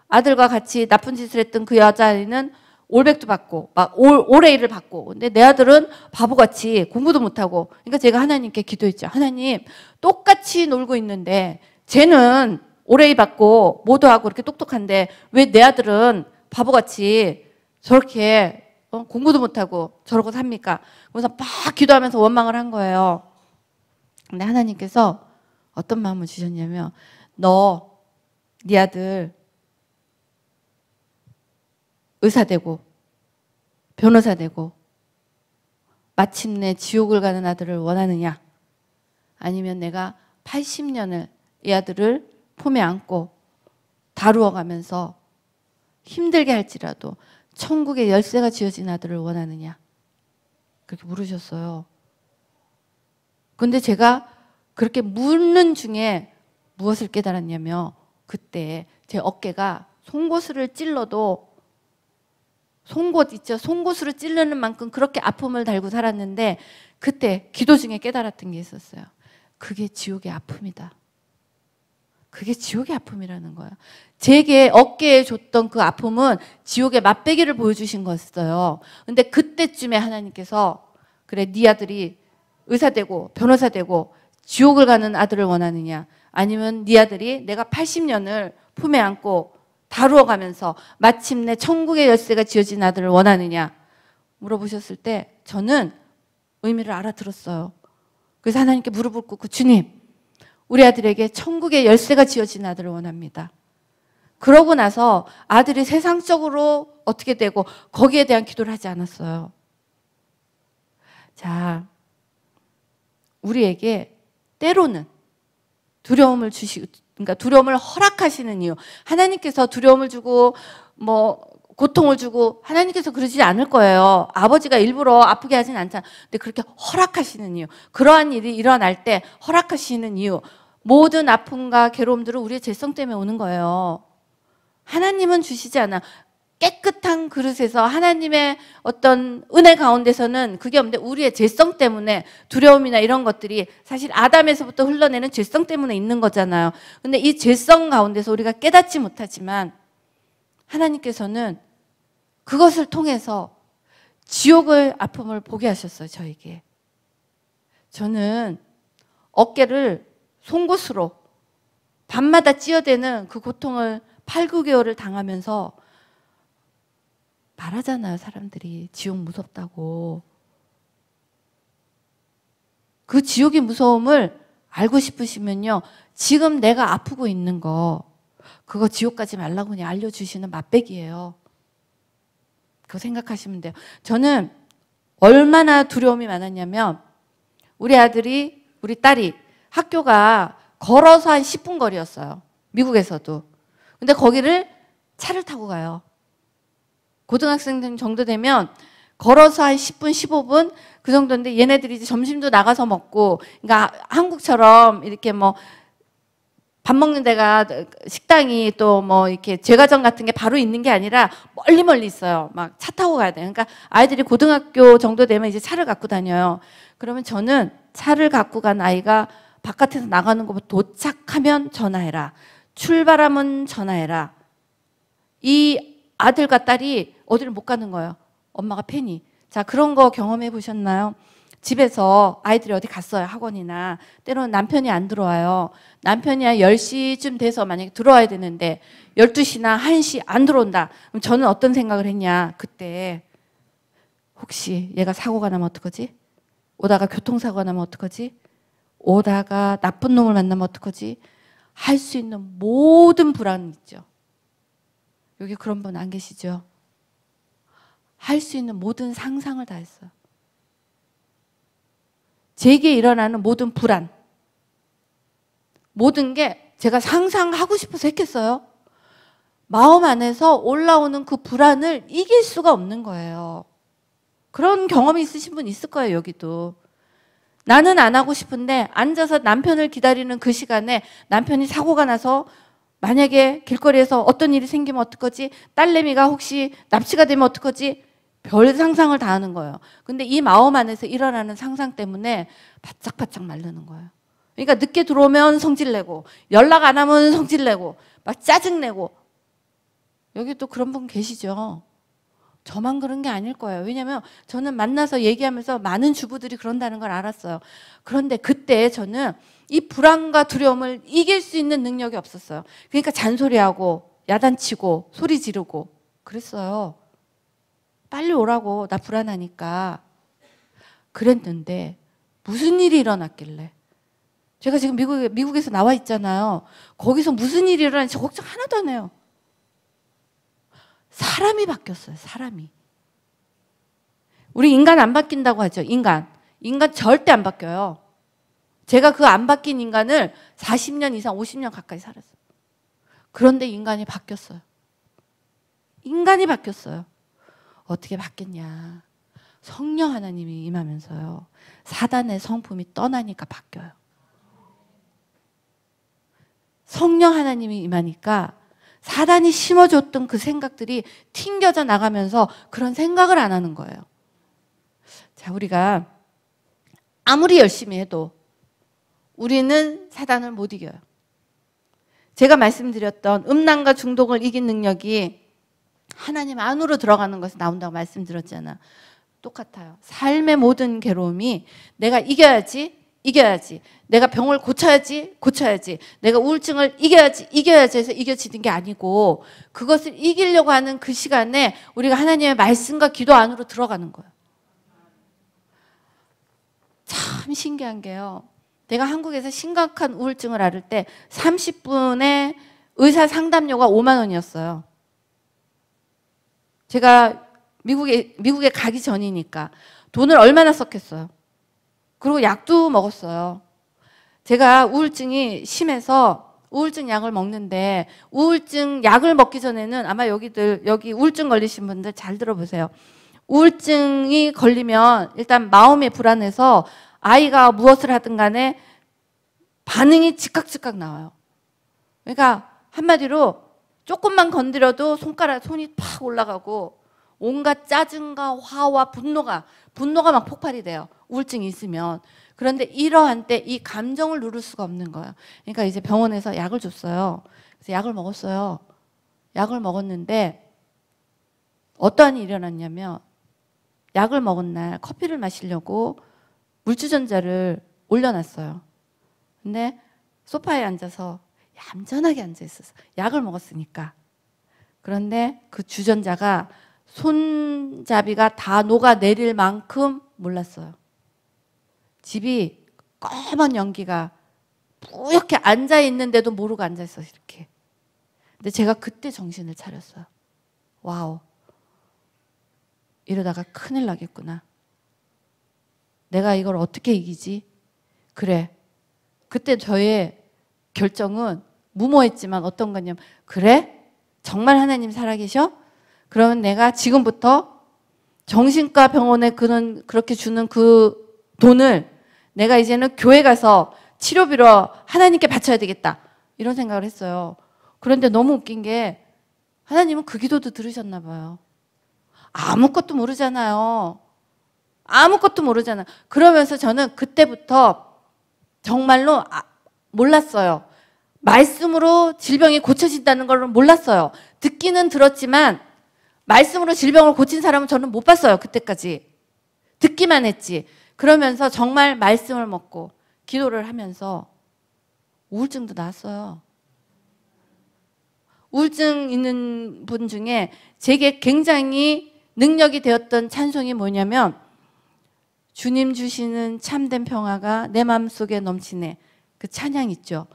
아들과 같이 나쁜 짓을 했던 그 여자아이는 올백도 받고 막 올해일을 받고, 근데 내 아들은 바보같이 공부도 못하고. 그러니까 제가 하나님께 기도했죠. 하나님, 똑같이 놀고 있는데 쟤는 올해일 받고 뭐도 하고 이렇게 똑똑한데 왜 내 아들은 바보같이 저렇게 공부도 못하고 저러고 삽니까? 그래서 막 기도하면서 원망을 한 거예요. 근데 하나님께서 어떤 마음을 주셨냐면, 네 아들 의사 되고 변호사 되고 마침내 지옥을 가는 아들을 원하느냐, 아니면 내가 80년을 이 아들을 품에 안고 다루어 가면서 힘들게 할지라도 천국의 열쇠가 쥐어진 아들을 원하느냐, 그렇게 물으셨어요. 근데 제가 그렇게 묻는 중에 무엇을 깨달았냐면, 그때 제 어깨가 송곳을 찔러도, 송곳 있죠? 송곳으로 찌르는 만큼 그렇게 아픔을 달고 살았는데 그때 기도 중에 깨달았던 게 있었어요. 그게 지옥의 아픔이다. 그게 지옥의 아픔이라는 거예요. 제게 어깨에 줬던 그 아픔은 지옥의 맛배기를 보여주신 거였어요. 근데 그때쯤에 하나님께서 그래 네 아들이 의사 되고 변호사 되고 지옥을 가는 아들을 원하느냐, 아니면 네 아들이 내가 80년을 품에 안고 다루어가면서 마침내 천국의 열쇠가 쥐어진 아들을 원하느냐 물어보셨을 때 저는 의미를 알아들었어요. 그래서 하나님께 무릎을 꿇고 주님, 우리 아들에게 천국의 열쇠가 쥐어진 아들을 원합니다. 그러고 나서 아들이 세상적으로 어떻게 되고 거기에 대한 기도를 하지 않았어요. 자, 우리에게 때로는 두려움을 그러니까 두려움을 허락하시는 이유. 하나님께서 두려움을 주고 고통을 주고 하나님께서 그러지 않을 거예요. 아버지가 일부러 아프게 하진 않잖아요. 근데 그렇게 허락하시는 이유. 그러한 일이 일어날 때 허락하시는 이유. 모든 아픔과 괴로움들은 우리의 죄성 때문에 오는 거예요. 하나님은 주시지 않아. 깨끗한 그릇에서 하나님의 어떤 은혜 가운데서는 그게 없는데 우리의 죄성 때문에 두려움이나 이런 것들이 사실 아담에서부터 흘러내는 죄성 때문에 있는 거잖아요. 근데 이 죄성 가운데서 우리가 깨닫지 못하지만 하나님께서는 그것을 통해서 지옥의 아픔을 보게 하셨어요, 저에게. 저는 어깨를 송곳으로 밤마다 찧어대는 그 고통을 8, 9개월을 당하면서 말하잖아요, 사람들이. 지옥 무섭다고. 그 지옥의 무서움을 알고 싶으시면요, 지금 내가 아프고 있는 거, 그거 지옥 가지 말라고 그냥 알려주시는 맛배기예요. 그거 생각하시면 돼요. 저는 얼마나 두려움이 많았냐면 우리 아들이, 우리 딸이 학교가 걸어서 한 10분 거리였어요. 미국에서도. 근데 거기를 차를 타고 가요. 고등학생 정도 되면 걸어서 한 10분, 15분 그 정도인데 얘네들이 이제 점심도 나가서 먹고, 그러니까 한국처럼 이렇게 밥 먹는 데가 식당이 또 이렇게 제과점 같은 게 바로 있는 게 아니라 멀리 있어요. 막 차 타고 가야 돼요. 그러니까 아이들이 고등학교 정도 되면 이제 차를 갖고 다녀요. 그러면 저는 차를 갖고 간 아이가 바깥에서 나가는 것부터 도착하면 전화해라. 출발하면 전화해라. 이 아들과 딸이 어디를 못 가는 거예요. 엄마가 팬이. 자, 그런 거 경험해 보셨나요? 집에서 아이들이 어디 갔어요, 학원이나. 때로는 남편이 안 들어와요. 남편이 한 10시쯤 돼서 만약에 들어와야 되는데 12시나 1시 안 들어온다. 그럼 저는 어떤 생각을 했냐, 그때. 혹시 얘가 사고가 나면 어떡하지? 오다가 교통사고가 나면 어떡하지? 오다가 나쁜 놈을 만나면 어떡하지? 할 수 있는 모든 불안 있죠. 여기 그런 분 안 계시죠? 할 수 있는 모든 상상을 다 했어요. 제게 일어나는 모든 불안, 모든 게 제가 상상하고 싶어서 했겠어요? 마음 안에서 올라오는 그 불안을 이길 수가 없는 거예요. 그런 경험이 있으신 분 있을 거예요, 여기도. 나는 안 하고 싶은데 앉아서 남편을 기다리는 그 시간에 남편이 사고가 나서 만약에 길거리에서 어떤 일이 생기면 어떡하지? 딸내미가 혹시 납치가 되면 어떡하지? 별 상상을 다 하는 거예요. 근데 이 마음 안에서 일어나는 상상 때문에 바짝바짝 마르는 거예요. 그러니까 늦게 들어오면 성질내고, 연락 안 하면 성질내고, 막 짜증내고. 여기 또 그런 분 계시죠? 저만 그런 게 아닐 거예요. 왜냐면 저는 만나서 얘기하면서 많은 주부들이 그런다는 걸 알았어요. 그런데 그때 저는 이 불안과 두려움을 이길 수 있는 능력이 없었어요. 그러니까 잔소리하고 야단치고 소리 지르고 그랬어요. 빨리 오라고, 나 불안하니까. 그랬는데 무슨 일이 일어났길래. 제가 지금 미국에서 나와 있잖아요. 거기서 무슨 일이 일어나는지 걱정 하나도 안 해요. 사람이 바뀌었어요. 사람이. 우리 인간 안 바뀐다고 하죠. 인간 절대 안 바뀌어요. 제가 그 안 바뀐 인간을 40년 이상 50년 가까이 살았어요. 그런데 인간이 바뀌었어요. 인간이 바뀌었어요. 어떻게 바뀌었냐. 성령 하나님이 임하면서요. 사단의 성품이 떠나니까 바뀌어요. 성령 하나님이 임하니까 사단이 심어줬던 그 생각들이 튕겨져 나가면서 그런 생각을 안 하는 거예요. 자, 우리가 아무리 열심히 해도 우리는 사단을 못 이겨요. 제가 말씀드렸던 음란과 중독을 이긴 능력이 하나님 안으로 들어가는 것에 나온다고 말씀드렸잖아. 똑같아요. 삶의 모든 괴로움이 내가 이겨야지, 내가 병을 고쳐야지, 내가 우울증을 이겨야지 해서 이겨지는 게 아니고 그것을 이기려고 하는 그 시간에 우리가 하나님의 말씀과 기도 안으로 들어가는 거예요. 참 신기한 게요. 내가 한국에서 심각한 우울증을 앓을 때 30분의 의사 상담료가 5만 원이었어요. 제가 미국에 가기 전이니까 돈을 얼마나 썼겠어요. 그리고 약도 먹었어요. 제가 우울증이 심해서 우울증 약을 먹는데 우울증 약을 먹기 전에는 아마 여기 우울증 걸리신 분들 잘 들어보세요. 우울증이 걸리면 일단 마음이 불안해서 아이가 무엇을 하든 간에 반응이 즉각 나와요. 그러니까 한마디로 조금만 건드려도 손이 팍 올라가고 온갖 짜증과 화와 분노가 막 폭발이 돼요. 우울증이 있으면. 그런데 이러한 때 이 감정을 누를 수가 없는 거예요. 그러니까 이제 병원에서 약을 줬어요. 그래서 약을 먹었어요. 약을 먹었는데 어떠한 일이 일어났냐면 약을 먹은 날 커피를 마시려고 물주전자를 올려놨어요. 근데 소파에 앉아서 얌전하게 앉아있었어요. 약을 먹었으니까. 그런데 그 주전자가 손잡이가 다 녹아내릴 만큼 몰랐어요. 집이 검은 연기가 뿌옇게 앉아있는데도 모르고 앉아있어요. 이렇게. 근데 제가 그때 정신을 차렸어요. 와우. 이러다가 큰일 나겠구나. 내가 이걸 어떻게 이기지? 그래. 그때 저의 결정은 무모했지만 어떤 거냐면 그래? 정말 하나님 살아계셔? 그러면 내가 지금부터 정신과 병원에 그렇게 주는 그 돈을 내가 이제는 교회 가서 치료비로 하나님께 바쳐야 되겠다. 이런 생각을 했어요. 그런데 너무 웃긴 게 하나님은 그 기도도 들으셨나 봐요. 아무것도 모르잖아요. 아무것도 모르잖아. 그러면서 저는 그때부터 정말로 몰랐어요. 말씀으로 질병이 고쳐진다는 걸 몰랐어요. 듣기는 들었지만 말씀으로 질병을 고친 사람은 저는 못 봤어요. 그때까지. 듣기만 했지. 그러면서 정말 말씀을 먹고 기도를 하면서 우울증도 나았어요. 우울증 있는 분 중에 제게 굉장히 능력이 되었던 찬송이 뭐냐면 주님 주시는 참된 평화가 내 마음속에 넘치네. 그 찬양 있죠.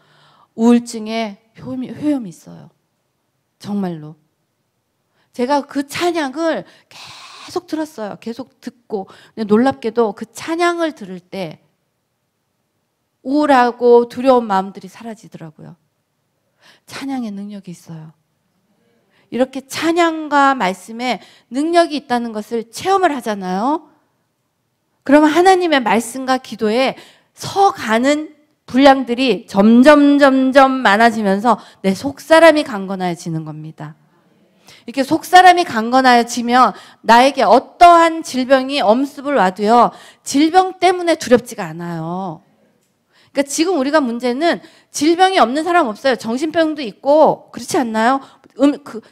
우울증에 효험이 있어요. 정말로. 제가 그 찬양을 계속 들었어요. 계속 듣고. 근데 놀랍게도 그 찬양을 들을 때 우울하고 두려운 마음들이 사라지더라고요. 찬양의 능력이 있어요. 이렇게 찬양과 말씀에 능력이 있다는 것을 체험을 하잖아요. 그러면 하나님의 말씀과 기도에 서가는 분량들이 점점 많아지면서 내 속사람이 강건해지는 겁니다. 이렇게 속사람이 강건해지면 나에게 어떠한 질병이 엄습을 와도요, 질병 때문에 두렵지가 않아요. 그러니까 지금 우리가 문제는 질병이 없는 사람 없어요. 정신병도 있고 그렇지 않나요?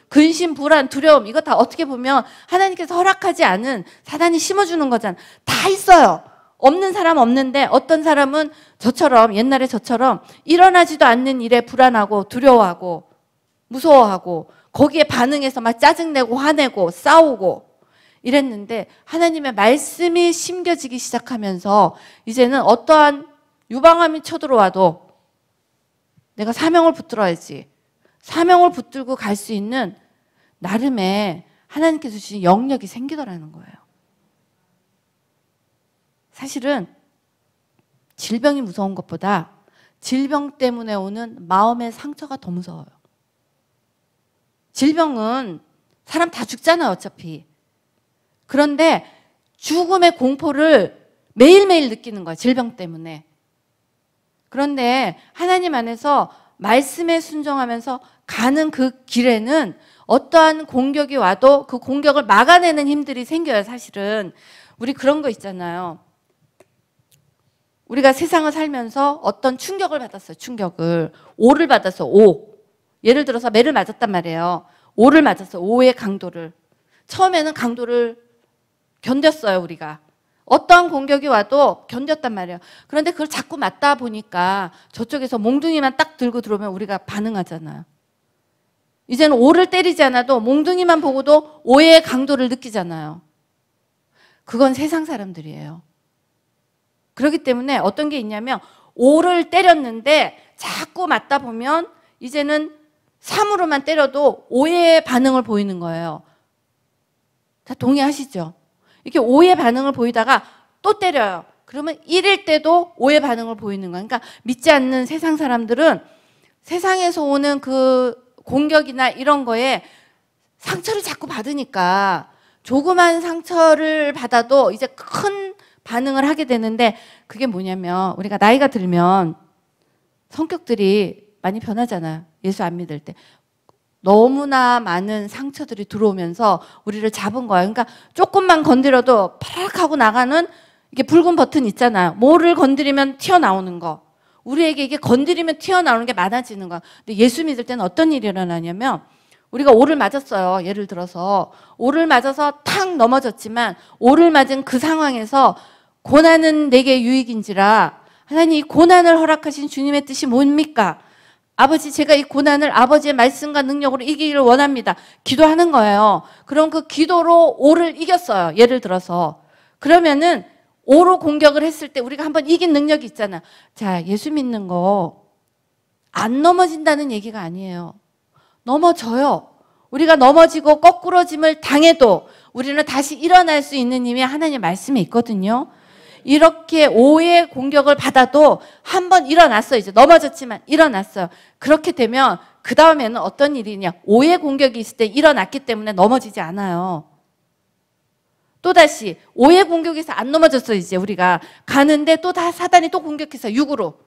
근심, 불안, 두려움 이거 다 어떻게 보면 하나님께서 허락하지 않은 사단이 심어주는 거잖아. 다 있어요. 없는 사람 없는데 어떤 사람은 옛날에 저처럼 일어나지도 않는 일에 불안하고 두려워하고 무서워하고 거기에 반응해서 막 짜증내고 화내고 싸우고 이랬는데 하나님의 말씀이 심겨지기 시작하면서 이제는 어떠한 유방암이 쳐들어와도 내가 사명을 붙들어야지. 사명을 붙들고 갈 수 있는 나름의 하나님께서 주신 영역이 생기더라는 거예요. 사실은 질병이 무서운 것보다 질병 때문에 오는 마음의 상처가 더 무서워요. 질병은 사람 다 죽잖아요, 어차피. 그런데 죽음의 공포를 매일매일 느끼는 거예요, 질병 때문에. 그런데 하나님 안에서 말씀에 순종하면서 가는 그 길에는 어떠한 공격이 와도 그 공격을 막아내는 힘들이 생겨요, 사실은. 우리 그런 거 있잖아요. 우리가 세상을 살면서 어떤 충격을 받았어요, 충격을. 오를 받았어, 오. 예를 들어서 매를 맞았단 말이에요. 오를 맞았어요. 오의 강도를. 처음에는 강도를 견뎠어요, 우리가. 어떠한 공격이 와도 견뎠단 말이에요. 그런데 그걸 자꾸 맞다 보니까 저쪽에서 몽둥이만 딱 들고 들어오면 우리가 반응하잖아요. 이제는 오를 때리지 않아도 몽둥이만 보고도 오의 강도를 느끼잖아요. 그건 세상 사람들이에요. 그렇기 때문에 어떤 게 있냐면 오를 때렸는데 자꾸 맞다 보면 이제는 3으로만 때려도 오의 반응을 보이는 거예요. 다 동의하시죠? 이렇게 오의 반응을 보이다가 또 때려요. 그러면 1일 때도 오의 반응을 보이는 거예요. 그러니까 믿지 않는 세상 사람들은 세상에서 오는 그 공격이나 이런 거에 상처를 자꾸 받으니까 조그만 상처를 받아도 이제 큰 반응을 하게 되는데, 그게 뭐냐면 우리가 나이가 들면 성격들이 많이 변하잖아요. 예수 안 믿을 때. 너무나 많은 상처들이 들어오면서 우리를 잡은 거예요. 그러니까 조금만 건드려도 파락 하고 나가는 이게 붉은 버튼 있잖아요. 뭐를 건드리면 튀어나오는 거. 우리에게 이게 건드리면 튀어나오는 게 많아지는 거야. 근데 예수 믿을 때는 어떤 일이 일어나냐면 우리가 오를 맞았어요. 예를 들어서 오를 맞아서 탁 넘어졌지만 오를 맞은 그 상황에서 고난은 내게 유익인지라, 하나님 이 고난을 허락하신 주님의 뜻이 뭡니까? 아버지, 제가 이 고난을 아버지의 말씀과 능력으로 이기기를 원합니다. 기도하는 거예요. 그럼 그 기도로 오를 이겼어요. 예를 들어서. 그러면은 오로 공격을 했을 때 우리가 한번 이긴 능력이 있잖아. 자, 예수 믿는 거 안 넘어진다는 얘기가 아니에요. 넘어져요. 우리가 넘어지고 거꾸러짐을 당해도 우리는 다시 일어날 수 있는 힘이 하나님의 말씀에 있거든요. 이렇게 오의 공격을 받아도 한번 일어났어요. 이제 넘어졌지만 일어났어요. 그렇게 되면 그 다음에는 어떤 일이냐, 오의 공격이 있을 때 일어났기 때문에 넘어지지 않아요. 또다시 오의 공격에서 안 넘어졌어요. 이제 우리가 가는데 또 다 사단이 또 공격해서 육으로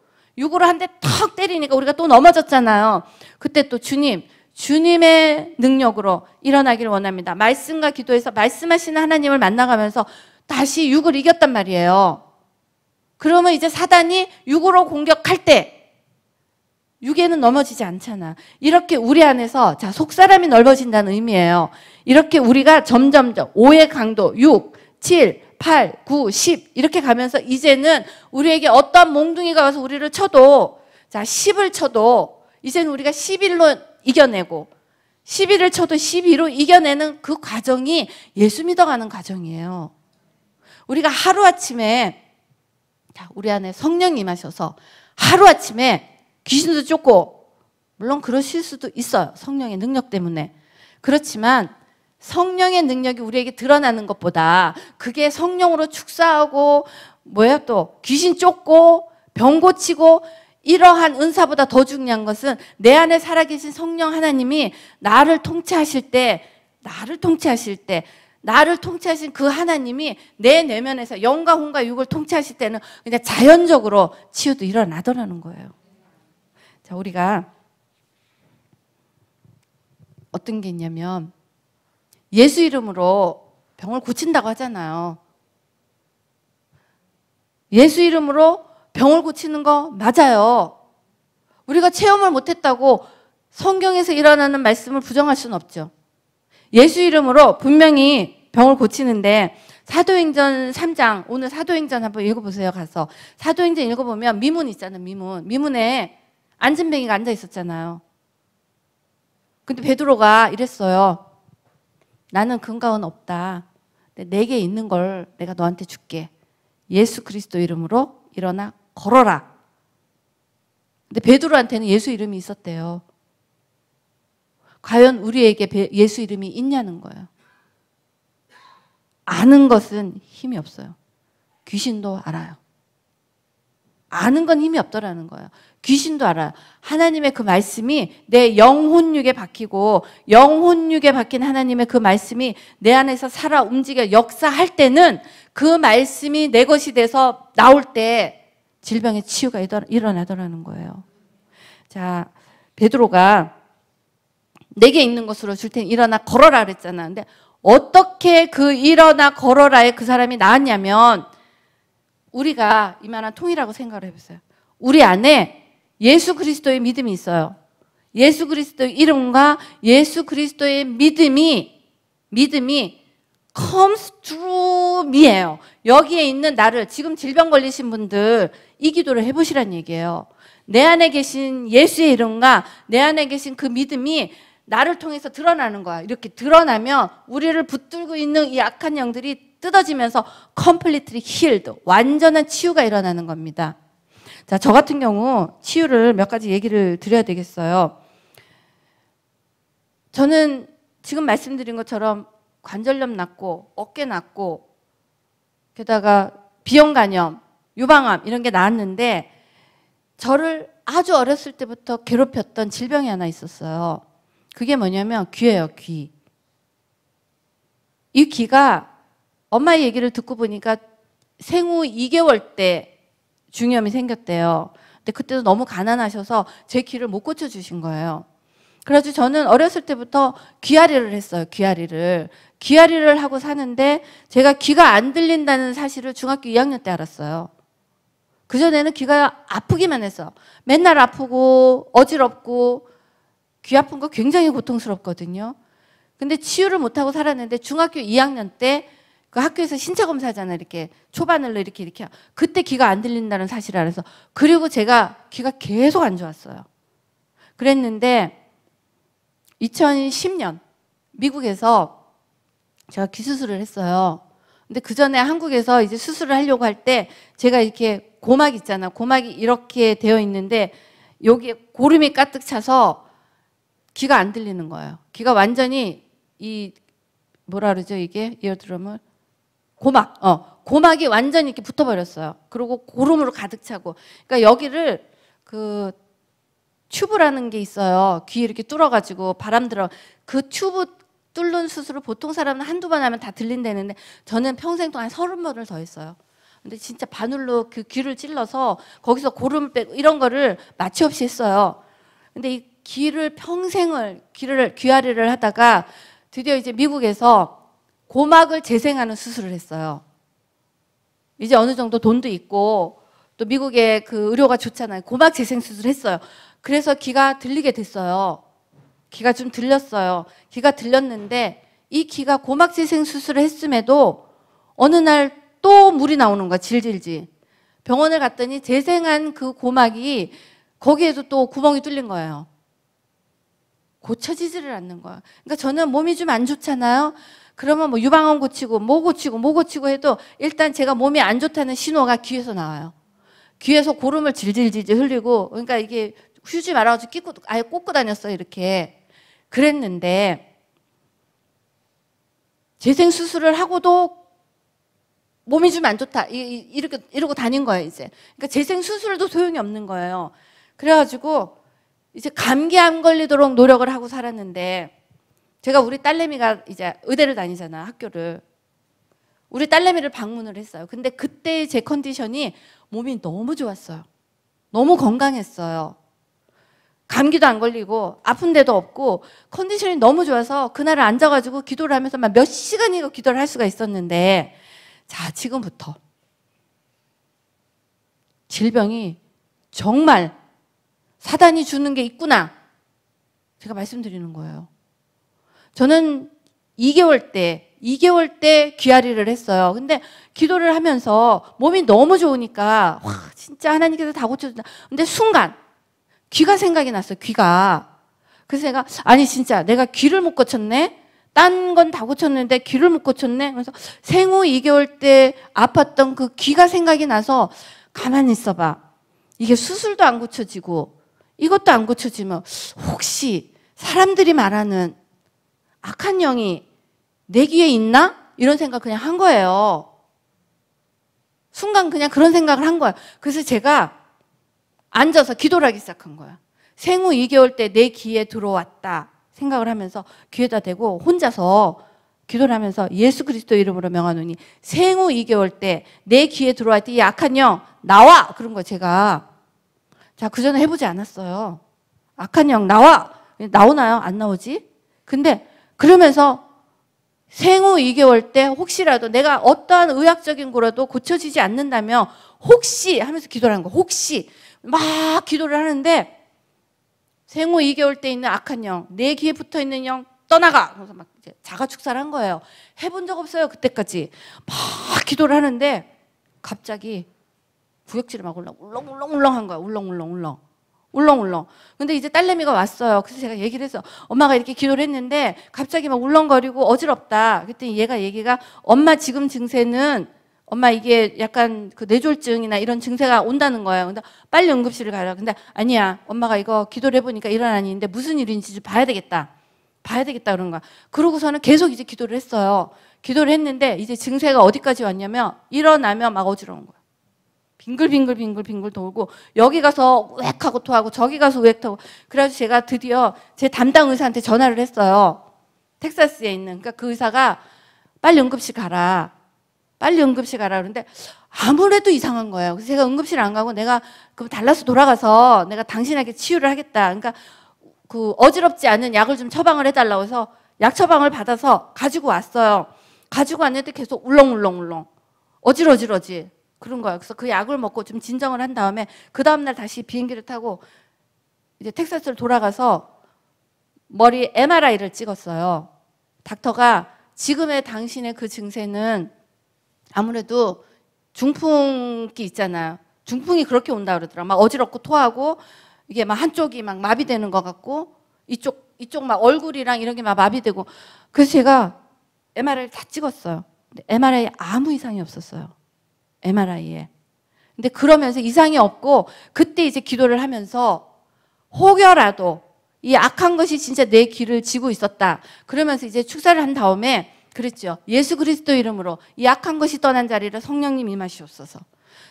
한 대 턱 때리니까 우리가 또 넘어졌잖아요. 그때 또 주님의 능력으로 일어나기를 원합니다. 말씀과 기도해서 말씀하시는 하나님을 만나가면서 다시 육을 이겼단 말이에요. 그러면 이제 사단이 육으로 공격할 때 육에는 넘어지지 않잖아. 이렇게 우리 안에서, 자, 속사람이 넓어진다는 의미예요. 이렇게 우리가 점점점 5의 강도 6, 7, 8, 9, 10 이렇게 가면서 이제는 우리에게 어떤 몽둥이가 와서 우리를 쳐도, 자, 10을 쳐도 이제는 우리가 11로 이겨내고 11을 쳐도 12로 이겨내는 그 과정이 예수 믿어가는 과정이에요. 우리가 하루아침에, 자, 우리 안에 성령이 임하셔서 하루아침에 귀신도 쫓고, 물론 그러실 수도 있어요. 성령의 능력 때문에. 그렇지만 성령의 능력이 우리에게 드러나는 것보다 그게 성령으로 축사하고 또 귀신 쫓고 병 고치고 이러한 은사보다 더 중요한 것은 내 안에 살아계신 성령 하나님이 나를 통치하신 그 하나님이 내 내면에서 영과 혼과 육을 통치하실 때는 그냥 자연적으로 치유도 일어나더라는 거예요. 자, 우리가 어떤 게 있냐면 예수 이름으로 병을 고친다고 하잖아요. 예수 이름으로 병을 고치는 거 맞아요. 우리가 체험을 못했다고 성경에서 일어나는 말씀을 부정할 수는 없죠. 예수 이름으로 분명히 병을 고치는데 사도행전 3장, 오늘 사도행전 한번 읽어보세요. 가서 사도행전 읽어보면 미문 있잖아요. 미문에 안진뱅이가 앉아 있었잖아요. 근데 베드로가 이랬어요. 나는 근가은 없다. 내게 있는 걸 내가 너한테 줄게. 예수 그리스도 이름으로 일어나 걸어라. 근데 베드로한테는 예수 이름이 있었대요. 과연 우리에게 예수 이름이 있냐는 거예요. 아는 것은 힘이 없어요. 귀신도 알아요. 아는 건 힘이 없더라는 거예요. 귀신도 알아요. 하나님의 그 말씀이 내 영혼육에 박히고 영혼육에 박힌 하나님의 그 말씀이 내 안에서 살아 움직여 역사할 때는 그 말씀이 내 것이 돼서 나올 때 질병의 치유가 일어나더라는 거예요. 자, 베드로가 내게 있는 것으로 줄 테니 일어나 걸어라 그랬잖아. 근데 어떻게 그 일어나 걸어라에 그 사람이 나왔냐면 우리가 이만한 통이라고 생각을 해보세요. 우리 안에 예수 그리스도의 믿음이 있어요. 예수 그리스도의 이름과 예수 그리스도의 믿음이 comes through me예요. 여기에 있는 나를, 지금 질병 걸리신 분들 이 기도를 해보시란 얘기예요. 내 안에 계신 예수의 이름과 내 안에 계신 그 믿음이 나를 통해서 드러나는 거야. 이렇게 드러나면 우리를 붙들고 있는 이 악한 영들이 뜯어지면서 completely healed, 완전한 치유가 일어나는 겁니다. 자, 저 같은 경우 치유를 몇 가지 얘기를 드려야 되겠어요. 저는 지금 말씀드린 것처럼 관절염 났고 어깨 났고 게다가 비형 간염, 유방암 이런 게 나왔는데 저를 아주 어렸을 때부터 괴롭혔던 질병이 하나 있었어요. 그게 뭐냐면 귀예요, 귀. 이 귀가 엄마의 얘기를 듣고 보니까 생후 2개월 때 중이염이 생겼대요. 근데 그때도 너무 가난하셔서 제 귀를 못 고쳐주신 거예요. 그래서 저는 어렸을 때부터 귀앓이를 했어요. 귀앓이를 하고 사는데 제가 귀가 안 들린다는 사실을 중학교 2학년 때 알았어요. 그전에는 귀가 아프기만 했어. 맨날 아프고 어지럽고 귀 아픈 거 굉장히 고통스럽거든요. 근데 치유를 못하고 살았는데 중학교 2학년 때 그 학교에서 신체 검사하잖아. 이렇게 초바늘로 이렇게 그때 귀가 안 들린다는 사실을 알아서, 그리고 제가 귀가 계속 안 좋았어요. 그랬는데 2010년 미국에서 제가 귀 수술을 했어요. 근데 그 전에 한국에서 이제 수술을 하려고 할 때 제가 이렇게 고막 있잖아. 고막이 이렇게 되어 있는데 여기에 고름이 가득 차서 귀가 안 들리는 거예요. 귀가 완전히 이 뭐라 그러죠, 이게? 이어드럼을 고막이 완전히 이렇게 붙어버렸어요. 그리고 고름으로 가득 차고. 그러니까 여기를 그 튜브라는 게 있어요. 귀 이렇게 뚫어가지고 바람 들어. 그 튜브 뚫는 수술을 보통 사람은 한두 번 하면 다 들린다는데 저는 평생 동안 30번을 더 했어요. 근데 진짜 바늘로 그 귀를 찔러서 거기서 고름 빼고 이런 거를 마취 없이 했어요. 근데 이 귀앓이를 하다가 드디어 이제 미국에서 고막을 재생하는 수술을 했어요. 이제 어느 정도 돈도 있고 또 미국에 그 의료가 좋잖아요. 고막 재생 수술을 했어요. 그래서 귀가 들리게 됐어요. 귀가 좀 들렸어요. 귀가 들렸는데 이 귀가 고막 재생 수술을 했음에도 어느 날 또 물이 나오는 거야. 질질질. 병원을 갔더니 재생한 그 고막이 거기에도 또 구멍이 뚫린 거예요. 고쳐지지를 않는 거야. 그러니까 저는 몸이 좀 안 좋잖아요. 그러면 뭐 유방암 고치고 뭐 고치고 해도 일단 제가 몸이 안 좋다는 신호가 귀에서 나와요. 귀에서 고름을 질질질 흘리고, 그러니까 이게 휴지 말아가지고 아예 꽂고 다녔어요. 이렇게. 그랬는데 재생 수술을 하고도 몸이 좀 안 좋다. 이러고 다닌 거예요, 이제. 그러니까 재생 수술도 소용이 없는 거예요. 그래가지고 이제 감기 안 걸리도록 노력을 하고 살았는데, 제가 우리 딸내미가 이제 의대를 다니잖아, 학교를. 우리 딸내미를 방문을 했어요. 근데 그때 제 컨디션이 몸이 너무 좋았어요. 너무 건강했어요. 감기도 안 걸리고 아픈 데도 없고 컨디션이 너무 좋아서 그날을 앉아가지고 기도를 하면서 막 몇 시간이고 기도를 할 수가 있었는데, 자, 지금부터 질병이 정말 사단이 주는 게 있구나, 제가 말씀드리는 거예요. 저는 2개월 때 귀앓이를 했어요. 근데 기도를 하면서 몸이 너무 좋으니까 와, 진짜 하나님께서 다 고쳐준다. 근데 순간 귀가 생각이 났어요. 귀가. 그래서 내가 아니 진짜 내가 귀를 못 고쳤네. 딴 건 다 고쳤는데 귀를 못 고쳤네. 그래서 생후 2개월 때 아팠던 그 귀가 생각이 나서 가만히 있어봐. 이게 수술도 안 고쳐지고 이것도 안 고쳐지면 혹시 사람들이 말하는 악한 영이 내 귀에 있나? 이런 생각 그냥 한 거예요. 순간 그냥 그런 생각을 한 거야. 그래서 제가 앉아서 기도를 하기 시작한 거야. 생후 2개월 때 내 귀에 들어왔다 생각을 하면서 귀에다 대고 혼자서 기도를 하면서 예수 그리스도 이름으로 명하노니 생후 2개월 때 내 귀에 들어왔을 때 이 악한 영 나와! 그런 거예요, 제가. 자, 그전에 해보지 않았어요. 악한 영 나와! 나오나요? 안 나오지? 근데 그러면서 생후 2개월 때 혹시라도 내가 어떠한 의학적인 거라도 고쳐지지 않는다면 혹시 하면서 기도를 하는 거예요. 혹시 막 기도를 하는데 생후 2개월 때 있는 악한 영, 내 귀에 붙어 있는 영 떠나가. 그래서 막 이제 자가 축사를 한 거예요. 해본 적 없어요 그때까지. 막 기도를 하는데 갑자기 구역질을 막 울렁울렁한 거야. 울렁울렁. 근데 이제 딸내미가 왔어요. 그래서 제가 얘기를 해서 엄마가 이렇게 기도를 했는데 갑자기 막 울렁거리고 어지럽다. 그랬더니 얘가 엄마 지금 증세는 엄마 이게 약간 그 뇌졸중이나 이런 증세가 온다는 거예요. 근데 빨리 응급실을 가라. 근데 아니야. 엄마가 이거 기도를 해보니까 일어나니 있는데 무슨 일인지 봐야 되겠다. 그런 거야. 그러고서는 계속 이제 기도를 했어요. 기도를 했는데 이제 증세가 어디까지 왔냐면 일어나면 막 어지러운 거야. 빙글빙글 돌고 여기 가서 우액하고 토하고 저기 가서 우액하고. 그래가지고 제가 드디어 제 담당 의사한테 전화를 했어요. 텍사스에 있는. 그러니까 그 의사가 빨리 응급실 가라. 그러는데 아무래도 이상한 거예요. 그래서 제가 응급실 안 가고 내가 그럼 달라스 돌아가서 내가 당신에게 치유를 하겠다. 그러니까 그 어지럽지 않은 약을 좀 처방을 해달라고 해서 약 처방을 받아서 가지고 왔어요. 가지고 왔는데 계속 울렁울렁 어지러지 그런 거예요. 그래서 그 약을 먹고 좀 진정을 한 다음에 그 다음날 다시 비행기를 타고 이제 텍사스를 돌아가서 머리 MRI를 찍었어요. 닥터가 지금의 당신의 그 증세는 아무래도 중풍기 있잖아요. 중풍이 그렇게 온다 그러더라고요. 막 어지럽고 토하고 이게 막 한쪽이 막 마비되는 것 같고 이쪽 막 얼굴이랑 이런 게 막 마비되고. 그래서 제가 MRI를 다 찍었어요. 근데 MRI에 아무 이상이 없었어요. MRI에. 근데 그러면서 이상이 없고 그때 이제 기도를 하면서 혹여라도 이 악한 것이 진짜 내 귀를 지고 있었다. 그러면서 이제 축사를 한 다음에 그랬죠. 예수 그리스도 이름으로 이 악한 것이 떠난 자리를 성령님 임하시옵소서.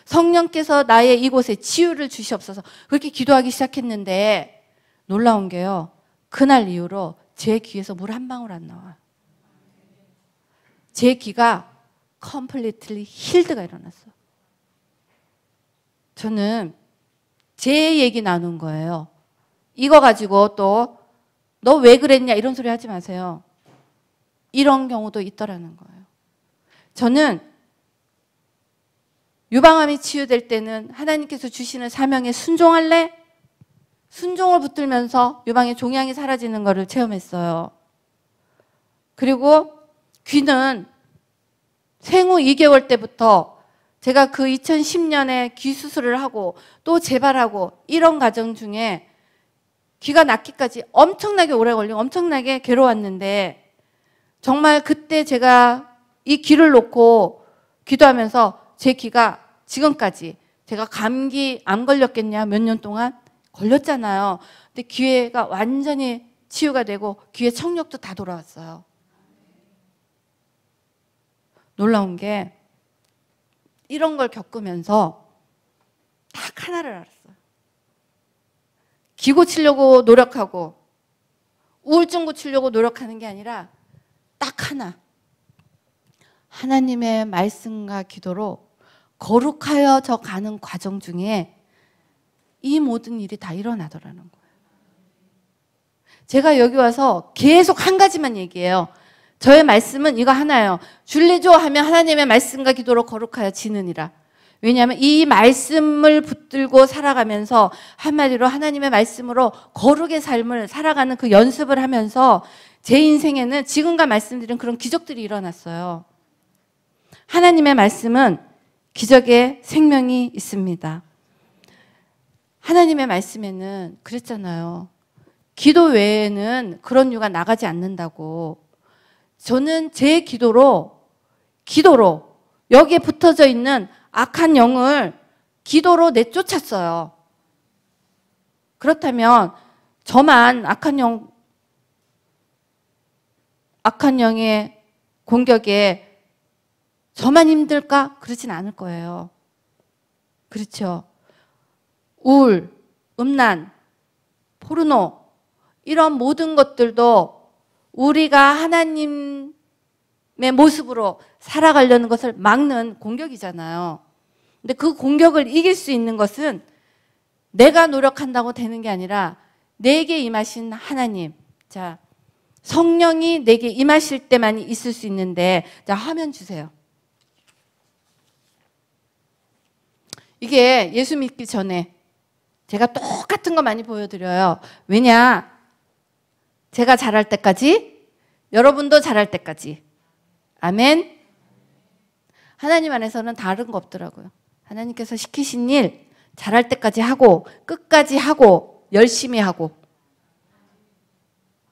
성령께서 나의 이곳에 치유를 주시옵소서. 그렇게 기도하기 시작했는데 놀라운 게요. 그날 이후로 제 귀에서 물 한 방울 안 나와요. 제 귀가 completely healed가 일어났어요. 저는 제 얘기 나눈 거예요. 이거 가지고 또 너 왜 그랬냐 이런 소리 하지 마세요. 이런 경우도 있더라는 거예요. 저는 유방암이 치유될 때는 하나님께서 주시는 사명에 순종할래? 순종을 붙들면서 유방의 종양이 사라지는 것을 체험했어요. 그리고 귀는 생후 2개월 때부터 제가 그 2010년에 귀 수술을 하고 또 재발하고 이런 과정 중에 귀가 낫기까지 엄청나게 오래 걸리고 엄청나게 괴로웠는데 정말 그때 제가 이 귀를 놓고 기도하면서 제 귀가 지금까지 제가 감기 안 걸렸겠냐 몇 년 동안 걸렸잖아요. 근데 귀가 완전히 치유가 되고 귀의 청력도 다 돌아왔어요. 놀라운 게 이런 걸 겪으면서 딱 하나를 알았어요. 기 고치려고 노력하고 우울증 고치려고 노력하는 게 아니라 딱 하나. 하나님의 말씀과 기도로 거룩하여 저 가는 과정 중에 이 모든 일이 다 일어나더라는 거예요. 제가 여기 와서 계속 한 가지만 얘기해요. 저의 말씀은 이거 하나예요. 줄리죠 하면 하나님의 말씀과 기도로 거룩하여 지느니라. 왜냐하면 이 말씀을 붙들고 살아가면서 한마디로 하나님의 말씀으로 거룩의 삶을 살아가는 그 연습을 하면서 제 인생에는 지금과 말씀드린 그런 기적들이 일어났어요. 하나님의 말씀은 기적의 생명이 있습니다. 하나님의 말씀에는 그랬잖아요. 기도 외에는 그런 유가 나가지 않는다고. 저는 제 기도로 여기에 붙어져 있는 악한 영을 기도로 내쫓았어요. 그렇다면 저만 악한 영의 공격에 저만 힘들까? 그렇진 않을 거예요. 그렇죠. 우울, 음란, 포르노 이런 모든 것들도 우리가 하나님의 모습으로 살아가려는 것을 막는 공격이잖아요. 근데 그 공격을 이길 수 있는 것은 내가 노력한다고 되는 게 아니라 내게 임하신 하나님, 자, 성령이 내게 임하실 때만 있을 수 있는데, 자, 화면 주세요. 이게 예수 믿기 전에 제가 똑같은 거 많이 보여드려요. 왜냐? 제가 잘할 때까지, 여러분도 잘할 때까지. 아멘. 하나님 안에서는 다른 거 없더라고요. 하나님께서 시키신 일 잘할 때까지 하고 끝까지 하고 열심히 하고.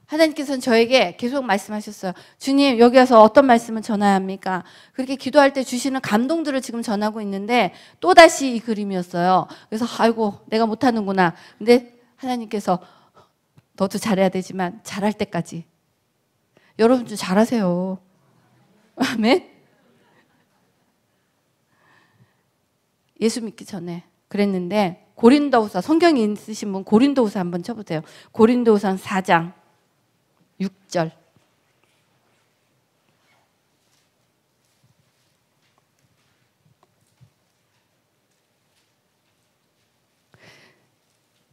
하나님께서는 저에게 계속 말씀하셨어요. 주님, 여기 와서 어떤 말씀을 전해야 합니까? 그렇게 기도할 때 주시는 감동들을 지금 전하고 있는데 또다시 이 그림이었어요. 그래서 아이고 내가 못하는구나. 근데 하나님께서 너도 잘해야 되지만 잘할 때까지. 여러분 좀 잘하세요. 아멘. 예수 믿기 전에 그랬는데 고린도후서, 성경이 있으신 분 고린도후서 한번 쳐보세요. 고린도후서 4장 6절.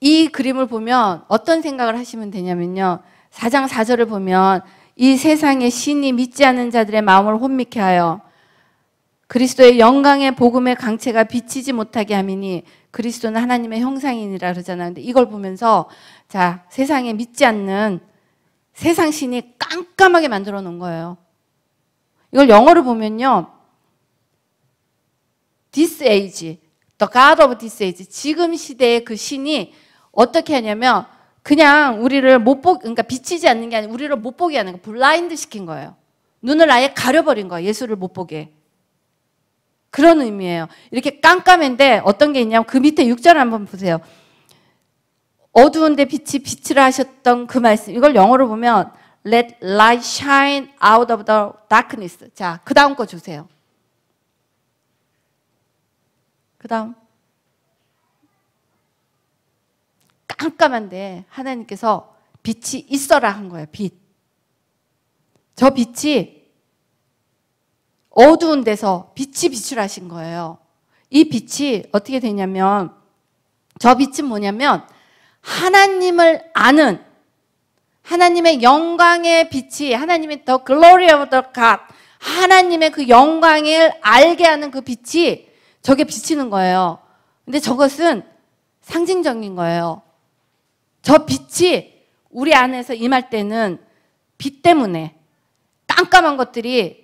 이 그림을 보면 어떤 생각을 하시면 되냐면요. 4장 4절을 보면 이 세상의 신이 믿지 않는 자들의 마음을 혼미케 하여 그리스도의 영광의 복음의 강체가 비치지 못하게 함이니 그리스도는 하나님의 형상이니라 그러잖아요. 근데 이걸 보면서 자, 세상에 믿지 않는 세상 신이 깜깜하게 만들어 놓은 거예요. 이걸 영어로 보면요. This age, the God of this age. 지금 시대의 그 신이 어떻게 하냐면 그냥 우리를 못 보게, 그러니까 비치지 않는 게 아니라 우리를 못 보게 하는 거, 블라인드 시킨 거예요. 눈을 아예 가려버린 거예요. 예수를 못 보게. 그런 의미예요. 이렇게 깜깜한데 어떤 게 있냐면 그 밑에 6절 한번 보세요. 어두운데 빛이 빛이라 하셨던 그 말씀. 이걸 영어로 보면 Let light shine out of the darkness. 자, 그 다음 거 주세요. 그 다음. 깜깜한데 하나님께서 빛이 있어라 한 거예요. 빛. 저 빛이 어두운 데서 빛이 비추라신 거예요. 이 빛이 어떻게 되냐면 저 빛은 뭐냐면 하나님을 아는 하나님의 영광의 빛이 하나님의 the glory of the God 하나님의 그 영광을 알게 하는 그 빛이 저게 비치는 거예요. 근데 저것은 상징적인 거예요. 저 빛이 우리 안에서 임할 때는 빛 때문에 깜깜한 것들이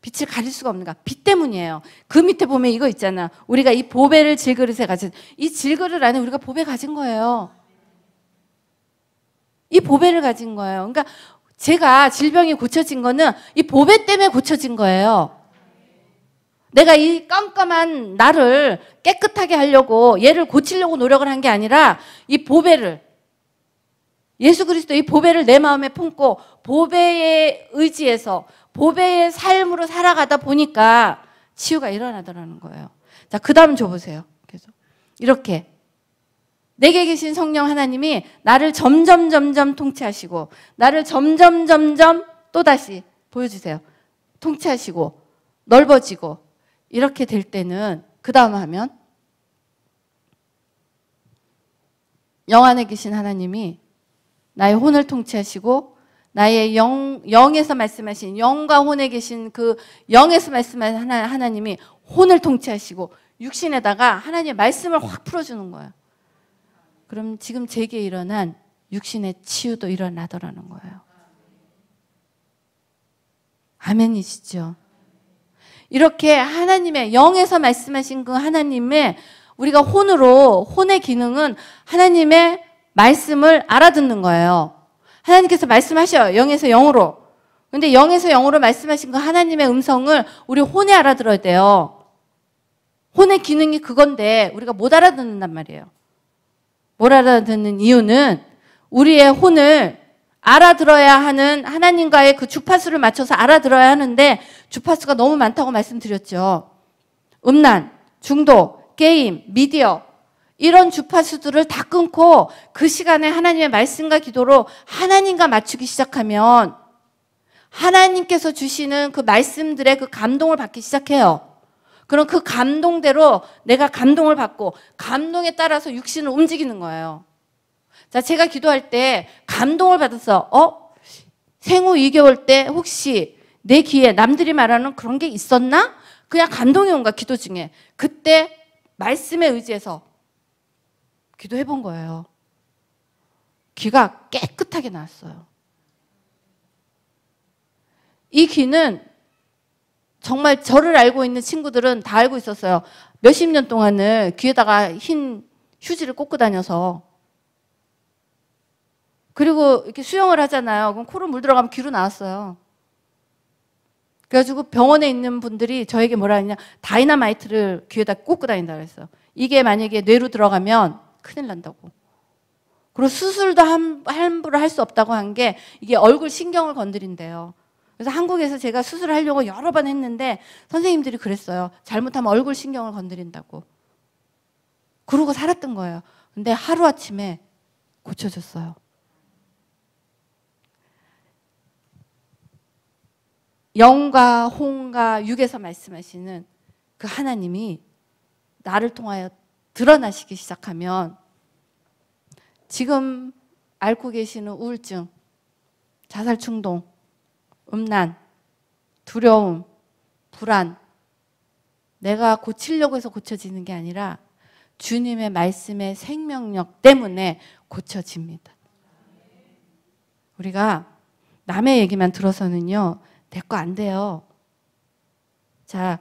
빛을 가릴 수가 없는 거야. 빛 때문이에요. 그 밑에 보면 이거 있잖아. 우리가 이 보배를 질그릇에 가진 이 질그릇 안에 우리가 보배 가진 거예요. 이 보배를 가진 거예요. 그러니까 제가 질병이 고쳐진 거는 이 보배 때문에 고쳐진 거예요. 내가 이 깜깜한 나를 깨끗하게 하려고 얘를 고치려고 노력을 한 게 아니라 이 보배를 예수 그리스도 이 보배를 내 마음에 품고 보배에 의지해서 보배의 삶으로 살아가다 보니까 치유가 일어나더라는 거예요. 자, 그 다음 줘보세요. 계속. 이렇게. 내게 계신 성령 하나님이 나를 점점 통치하시고 나를 점점 또다시 보여주세요. 통치하시고 넓어지고 이렇게 될 때는 그 다음 하면 영 안에 계신 하나님이 나의 혼을 통치하시고 나의 영에서 말씀하신 영과 혼에 계신 그 영에서 말씀하신 하나님이 혼을 통치하시고 육신에다가 하나님의 말씀을 확 풀어주는 거예요. 그럼 지금 제게 일어난 육신의 치유도 일어나더라는 거예요. 아멘이시죠? 이렇게 하나님의 영에서 말씀하신 그 하나님의 우리가 혼의 기능은 하나님의 말씀을 알아듣는 거예요. 하나님께서 말씀하셔요. 영에서 영으로. 근데 영에서 영으로 말씀하신 그 하나님의 음성을 우리 혼에 알아들어야 돼요. 혼의 기능이 그건데 우리가 못 알아듣는단 말이에요. 못 알아듣는 이유는 우리의 혼을 알아들어야 하는 하나님과의 그 주파수를 맞춰서 알아들어야 하는데 주파수가 너무 많다고 말씀드렸죠. 음란, 중독, 게임, 미디어 이런 주파수들을 다 끊고 그 시간에 하나님의 말씀과 기도로 하나님과 맞추기 시작하면 하나님께서 주시는 그 말씀들의 그 감동을 받기 시작해요. 그럼 그 감동대로 내가 감동을 받고 감동에 따라서 육신을 움직이는 거예요. 자, 제가 기도할 때 감동을 받아서 생후 2개월 때 혹시 내 귀에 남들이 말하는 그런 게 있었나? 그냥 감동이 온 거야, 기도 중에. 그때 말씀에 의지해서 기도해 본 거예요. 귀가 깨끗하게 나왔어요. 이 귀는 정말 저를 알고 있는 친구들은 다 알고 있었어요. 몇십 년 동안을 귀에다가 흰 휴지를 꽂고 다녀서. 그리고 이렇게 수영을 하잖아요. 그럼 코로 물 들어가면 귀로 나왔어요. 그래가지고 병원에 있는 분들이 저에게 뭐라 했냐, 다이너마이트를 귀에다 꽂고 다닌다고 했어요. 이게 만약에 뇌로 들어가면 큰일 난다고. 그리고 수술도 함부로 할 수 없다고 한 게 이게 얼굴 신경을 건드린대요. 그래서 한국에서 제가 수술을 하려고 여러 번 했는데 선생님들이 그랬어요. 잘못하면 얼굴 신경을 건드린다고. 그러고 살았던 거예요. 근데 하루아침에 고쳐졌어요. 영과 홍과 육에서 말씀하시는 그 하나님이 나를 통하여 드러나시기 시작하면 지금 앓고 계시는 우울증, 자살 충동, 음란, 두려움, 불안, 내가 고치려고 해서 고쳐지는 게 아니라 주님의 말씀의 생명력 때문에 고쳐집니다. 우리가 남의 얘기만 들어서는요, 내 거 안 돼요. 자,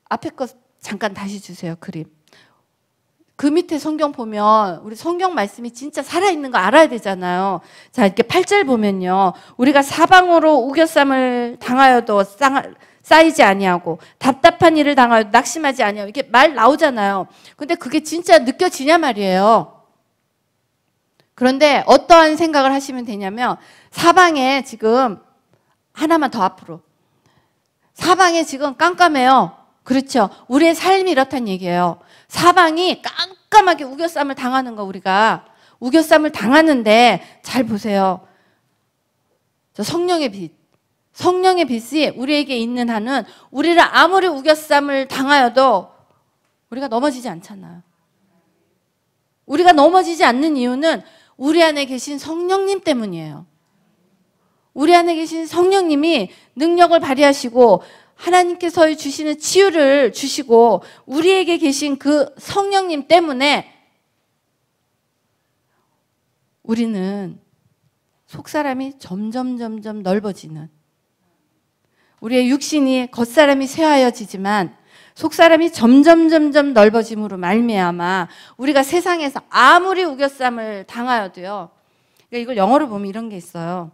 앞에 거 잠깐 다시 주세요, 그림. 그 밑에 성경 보면 우리 성경 말씀이 진짜 살아있는 거 알아야 되잖아요. 자, 이렇게 8절 보면요. 우리가 사방으로 우겨쌈을 당하여도 쌓이지 아니하고 답답한 일을 당하여도 낙심하지 아니하고 이렇게 말 나오잖아요. 근데 그게 진짜 느껴지냐 말이에요. 그런데 어떠한 생각을 하시면 되냐면 사방에 지금 하나만 더 앞으로. 사방에 지금 깜깜해요. 그렇죠. 우리의 삶이 이렇단 얘기예요. 사방이 깜깜하게 우겨쌈을 당하는 거 우리가. 우겨쌈을 당하는데 잘 보세요. 저 성령의 빛. 성령의 빛이 우리에게 있는 한은 우리를 아무리 우겨쌈을 당하여도 우리가 넘어지지 않잖아요. 우리가 넘어지지 않는 이유는 우리 안에 계신 성령님 때문이에요. 우리 안에 계신 성령님이 능력을 발휘하시고 하나님께서 주시는 치유를 주시고 우리에게 계신 그 성령님 때문에 우리는 속사람이 점점 넓어지는, 우리의 육신이 겉사람이 쇠하여지지만 속사람이 점점 넓어짐으로 말미암아 우리가 세상에서 아무리 우겨쌈을 당하여도요. 그러니까 이걸 영어로 보면 이런 게 있어요.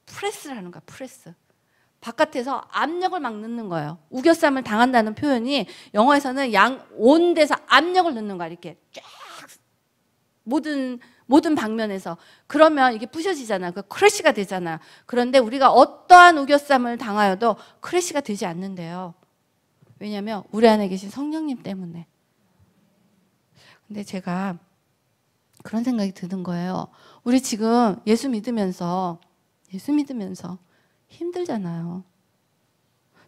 프레스라는 거야, 프레스. 바깥에서 압력을 막 넣는 거예요. 우겨쌈을 당한다는 표현이 영어에서는 온 데서 압력을 넣는 거야. 이렇게 쫙 모든 방면에서. 그러면 이게 부셔지잖아. 그 크래시가 되잖아. 그런데 우리가 어떠한 우겨쌈을 당하여도 크래시가 되지 않는데요. 왜냐하면 우리 안에 계신 성령님 때문에. 근데 제가 그런 생각이 드는 거예요. 우리 지금 예수 믿으면서 힘들잖아요.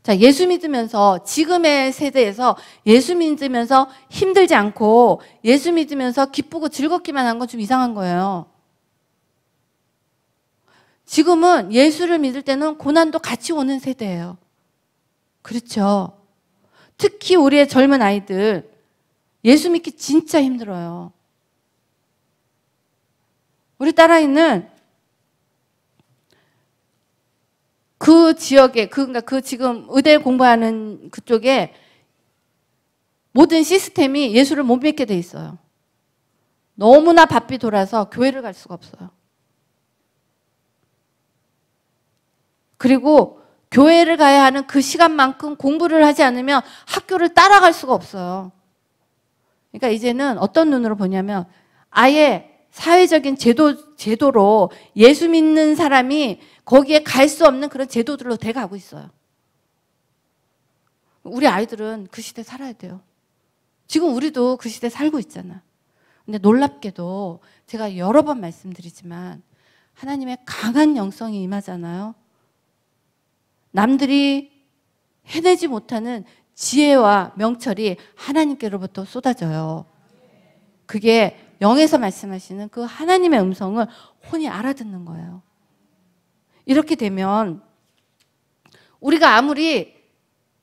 자, 예수 믿으면서 지금의 세대에서 예수 믿으면서 힘들지 않고 예수 믿으면서 기쁘고 즐겁기만 한 건 좀 이상한 거예요. 지금은 예수를 믿을 때는 고난도 같이 오는 세대예요. 그렇죠? 특히 우리의 젊은 아이들 예수 믿기 진짜 힘들어요. 우리 딸아이는 그 지역에, 그러니까 그 지금 의대 공부하는 그쪽에 모든 시스템이 예수를 못 믿게 돼 있어요. 너무나 바삐 돌아서 교회를 갈 수가 없어요. 그리고 교회를 가야 하는 그 시간만큼 공부를 하지 않으면 학교를 따라갈 수가 없어요. 그러니까 이제는 어떤 눈으로 보냐면 아예 사회적인 제도로 예수 믿는 사람이 거기에 갈 수 없는 그런 제도들로 돼가고 있어요. 우리 아이들은 그 시대 살아야 돼요. 지금 우리도 그 시대 살고 있잖아. 근데 놀랍게도 제가 여러 번 말씀드리지만 하나님의 강한 영성이 임하잖아요. 남들이 해내지 못하는 지혜와 명철이 하나님께로부터 쏟아져요. 그게 영에서 말씀하시는 그 하나님의 음성을 혼이 알아듣는 거예요. 이렇게 되면 우리가 아무리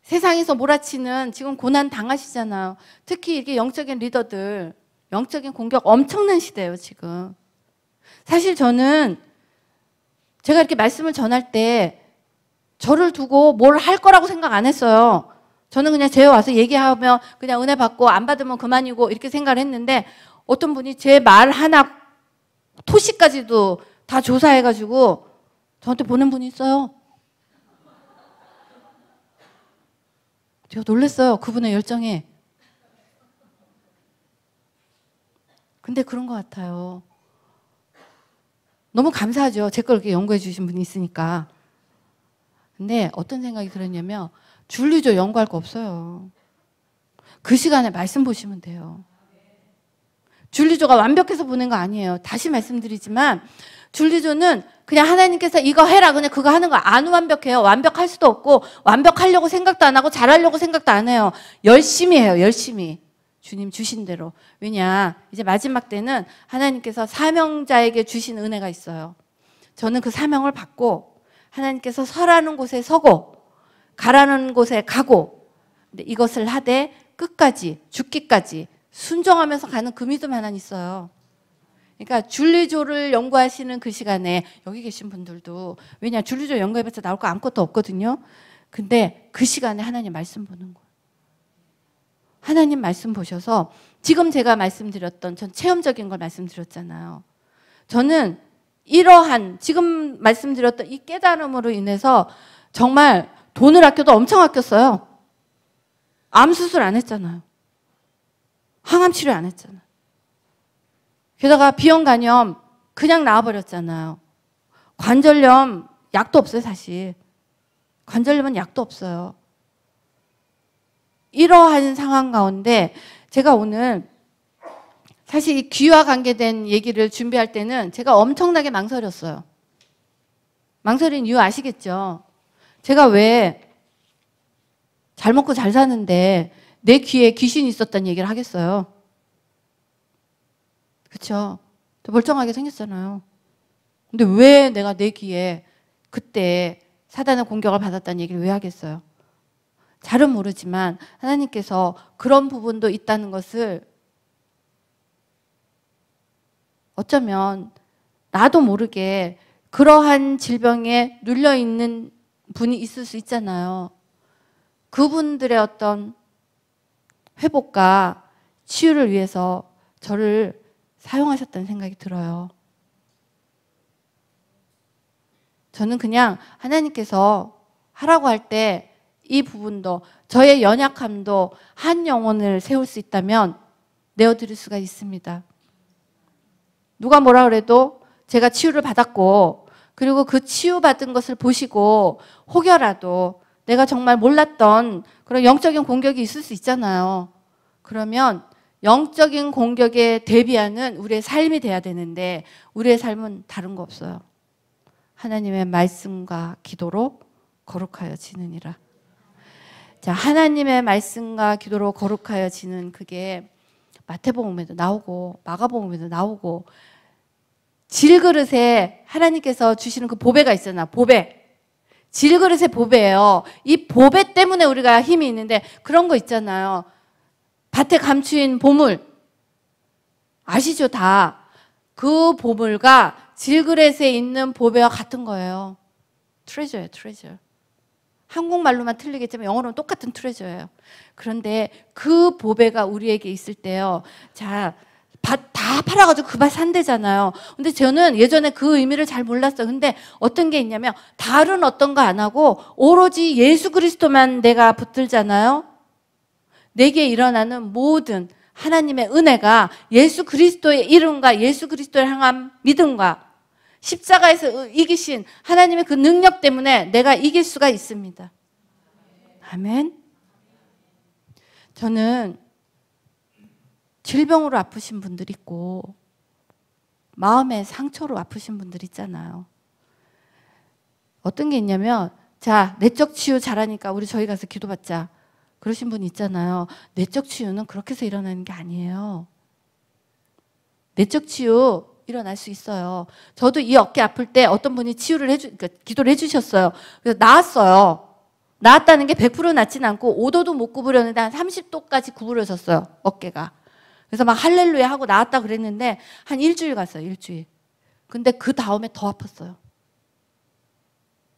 세상에서 몰아치는 지금 고난 당하시잖아요. 특히 이렇게 영적인 리더들, 영적인 공격 엄청난 시대예요, 지금. 사실 저는 제가 이렇게 말씀을 전할 때 저를 두고 뭘 할 거라고 생각 안 했어요. 저는 그냥 제가 와서 얘기하면 그냥 은혜 받고 안 받으면 그만이고 이렇게 생각을 했는데 어떤 분이 제 말 하나 토시까지도 다 조사해가지고 저한테 보낸 분이 있어요. 제가 놀랐어요. 그분의 열정에. 근데 그런 것 같아요. 너무 감사하죠. 제 걸 이렇게 연구해 주신 분이 있으니까. 근데 어떤 생각이 들었냐면 줄리조 연구할 거 없어요. 그 시간에 말씀 보시면 돼요. 줄리조가 완벽해서 보낸 거 아니에요. 다시 말씀드리지만 줄리조는 그냥 하나님께서 이거 해라 그냥 그거 하는 거 안 완벽해요. 완벽할 수도 없고 완벽하려고 생각도 안 하고 잘하려고 생각도 안 해요. 열심히 해요. 열심히. 주님 주신 대로. 왜냐 이제 마지막 때는 하나님께서 사명자에게 주신 은혜가 있어요. 저는 그 사명을 받고 하나님께서 서라는 곳에 서고 가라는 곳에 가고 근데 이것을 하되 끝까지 죽기까지 순종하면서 가는 그 믿음 하나 있어요. 그러니까 줄리조를 연구하시는 그 시간에 여기 계신 분들도 왜냐 줄리조 연구해봤자 나올 거 아무것도 없거든요. 근데 그 시간에 하나님 말씀 보는 거예요. 하나님 말씀 보셔서 지금 제가 말씀드렸던 전 체험적인 걸 말씀드렸잖아요. 저는 이러한 지금 말씀드렸던 이 깨달음으로 인해서 정말 돈을 아껴도 엄청 아꼈어요. 암 수술 안 했잖아요. 항암 치료 안 했잖아요. 게다가 비형 간염 그냥 나와버렸잖아요. 관절염 약도 없어요, 사실. 관절염은 약도 없어요. 이러한 상황 가운데 제가 오늘 사실 이 귀와 관계된 얘기를 준비할 때는 제가 엄청나게 망설였어요. 망설인 이유 아시겠죠? 제가 왜 잘 먹고 잘 사는데 내 귀에 귀신이 있었다는 얘기를 하겠어요? 그렇죠? 멀쩡하게 생겼잖아요. 근데 왜 내가 내 귀에 그때 사단의 공격을 받았다는 얘기를 왜 하겠어요? 잘은 모르지만 하나님께서 그런 부분도 있다는 것을 어쩌면 나도 모르게 그러한 질병에 눌려있는 분이 있을 수 있잖아요. 그분들의 어떤 회복과 치유를 위해서 저를 사용하셨다는 생각이 들어요. 저는 그냥 하나님께서 하라고 할 때 이 부분도 저의 연약함도 한 영혼을 세울 수 있다면 내어드릴 수가 있습니다. 누가 뭐라 그래도 제가 치유를 받았고 그리고 그 치유받은 것을 보시고 혹여라도 내가 정말 몰랐던 그런 영적인 공격이 있을 수 있잖아요. 그러면 영적인 공격에 대비하는 우리의 삶이 돼야 되는데 우리의 삶은 다른 거 없어요. 하나님의 말씀과 기도로 거룩하여지느니라. 자, 하나님의 말씀과 기도로 거룩하여지는 그게 마태복음에도 나오고 마가복음에도 나오고 질그릇에 하나님께서 주시는 그 보배가 있잖아. 보배. 질그릇의 보배예요. 이 보배 때문에 우리가 힘이 있는데 그런 거 있잖아요. 밭에 감추인 보물. 아시죠? 다. 그 보물과 질그릇에 있는 보배와 같은 거예요. 트레저예요. 트레저. 한국말로만 틀리겠지만 영어로는 똑같은 트레저예요. 그런데 그 보배가 우리에게 있을 때요. 자, 밭 다 팔아가지고 그 밭 산대잖아요. 근데 저는 예전에 그 의미를 잘 몰랐어요. 근데 어떤 게 있냐면 다른 어떤 거 안 하고 오로지 예수 그리스도만 내가 붙들잖아요. 내게 일어나는 모든 하나님의 은혜가 예수 그리스도의 이름과 예수 그리스도를 향한 믿음과 십자가에서 이기신 하나님의 그 능력 때문에 내가 이길 수가 있습니다. 아멘. 저는 질병으로 아프신 분들 있고 마음의 상처로 아프신 분들 있잖아요. 어떤 게 있냐면 자, 내적 치유 잘하니까 우리 저희 가서 기도받자. 그러신 분 있잖아요. 내적 치유는 그렇게 해서 일어나는 게 아니에요. 내적 치유 일어날 수 있어요. 저도 이 어깨 아플 때 어떤 분이 그러니까 기도를 해주셨어요. 그래서 나았어요. 나았다는 게 100% 낫진 않고 5도도 못 구부렸는데 한 30도까지 구부러졌어요. 어깨가. 그래서 막 할렐루야 하고 나왔다 그랬는데 한 일주일 갔어요. 일주일. 근데 그 다음에 더 아팠어요.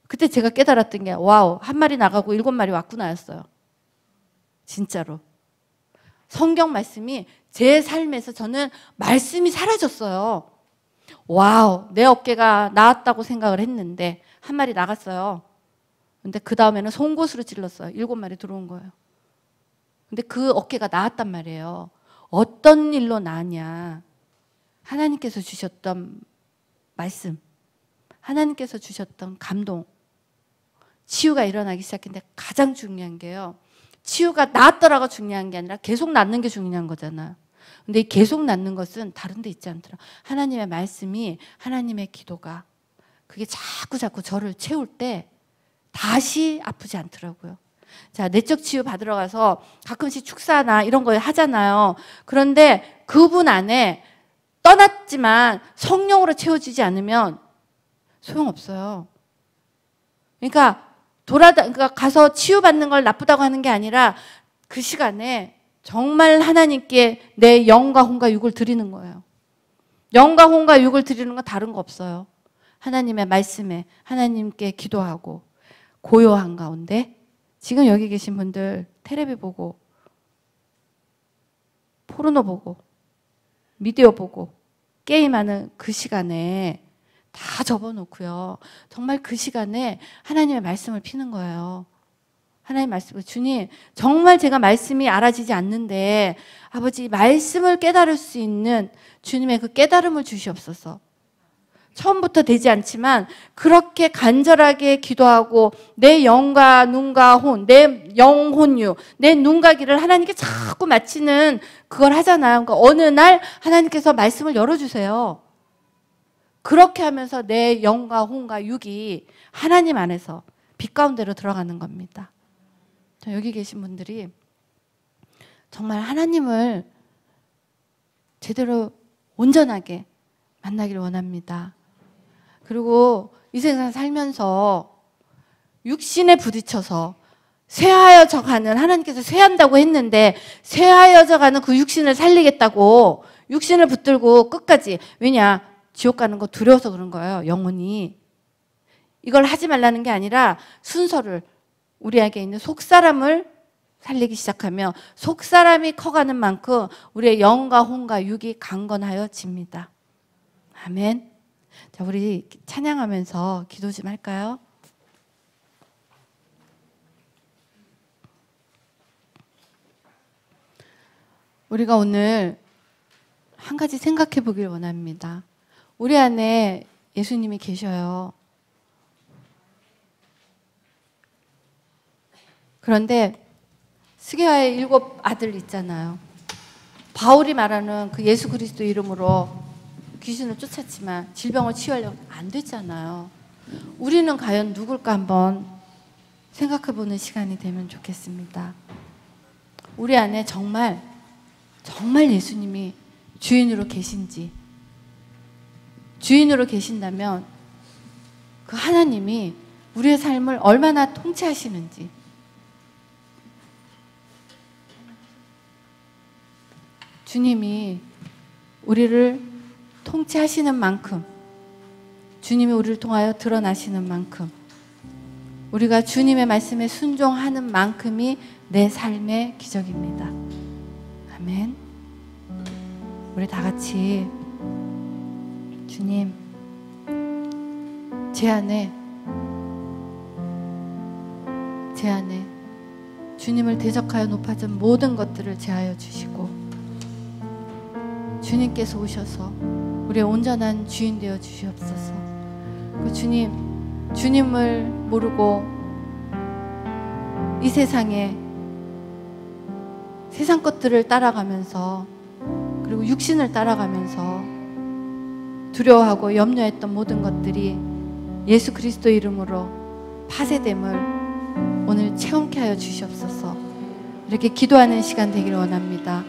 그때 제가 깨달았던 게 와우, 한 마리 나가고 7마리 왔구나였어요. 진짜로. 성경 말씀이 제 삶에서 저는 말씀이 사라졌어요. 와우, 내 어깨가 나았다고 생각을 했는데 한 마리 나갔어요. 근데 그 다음에는 송곳으로 찔렀어요. 7마리 들어온 거예요. 근데 그 어깨가 나았단 말이에요. 어떤 일로 나냐? 하나님께서 주셨던 말씀, 하나님께서 주셨던 감동, 치유가 일어나기 시작했는데 가장 중요한 게요. 치유가 나았더라가 중요한 게 아니라 계속 낫는 게 중요한 거잖아. 근데 이 계속 낫는 것은 다른 데 있지 않더라. 하나님의 말씀이, 하나님의 기도가 그게 자꾸 저를 채울 때 다시 아프지 않더라고요. 자, 내적 치유 받으러 가서 가끔씩 축사나 이런 거 하잖아요. 그런데 그분 안에 떠났지만 성령으로 채워지지 않으면 소용없어요. 그러니까 가서 치유받는 걸 나쁘다고 하는 게 아니라 그 시간에 정말 하나님께 내 영과 혼과 육을 드리는 거예요. 영과 혼과 육을 드리는 건 다른 거 없어요. 하나님의 말씀에 하나님께 기도하고 고요한 가운데 지금 여기 계신 분들 텔레비 보고 포르노 보고 미디어 보고 게임하는 그 시간에 다 접어놓고요. 정말 그 시간에 하나님의 말씀을 피는 거예요. 하나님 말씀을 주님 정말 제가 말씀이 알아지지 않는데 아버지 말씀을 깨달을 수 있는 주님의 그 깨달음을 주시옵소서. 처음부터 되지 않지만 그렇게 간절하게 기도하고 내 영과 눈과 혼, 내 영혼유, 내 눈과 귀를 하나님께 자꾸 맞추는 그걸 하잖아요. 그러니까 어느 날 하나님께서 말씀을 열어주세요. 그렇게 하면서 내 영과 혼과 육이 하나님 안에서 빛 가운데로 들어가는 겁니다. 여기 계신 분들이 정말 하나님을 제대로 온전하게 만나기를 원합니다. 그리고 이 세상 살면서 육신에 부딪혀서 쇠하여져 가는, 하나님께서 쇠한다고 했는데 쇠하여져 가는 그 육신을 살리겠다고 육신을 붙들고 끝까지, 왜냐? 지옥 가는 거 두려워서 그런 거예요. 영혼이. 이걸 하지 말라는 게 아니라 순서를, 우리에게 있는 속사람을 살리기 시작하며 속사람이 커가는 만큼 우리의 영과 혼과 육이 강건하여집니다. 아멘. 자, 우리 찬양하면서 기도 좀 할까요? 우리가 오늘 한 가지 생각해 보길 원합니다. 우리 안에 예수님이 계셔요. 그런데 스게와의 7 아들 있잖아요. 바울이 말하는 그 예수 그리스도 이름으로 귀신을 쫓았지만 질병을 치유하려고 안 됐잖아요. 우리는 과연 누굴까 한번 생각해보는 시간이 되면 좋겠습니다. 우리 안에 정말 예수님이 주인으로 계신지, 주인으로 계신다면 그 하나님이 우리의 삶을 얼마나 통치하시는지, 주님이 우리를 통치하시는 만큼, 주님이 우리를 통하여 드러나시는 만큼, 우리가 주님의 말씀에 순종하는 만큼이 내 삶의 기적입니다. 아멘. 우리 다 같이 주님, 제 안에 주님을 대적하여 높아진 모든 것들을 제하여 주시고 주님께서 오셔서 우리의 온전한 주인 되어 주시옵소서. 그 주님을 모르고 이 세상 것들을 따라가면서, 그리고 육신을 따라가면서 두려워하고 염려했던 모든 것들이 예수 그리스도 이름으로 파쇄됨을 오늘 체험케 하여 주시옵소서. 이렇게 기도하는 시간 되기를 원합니다.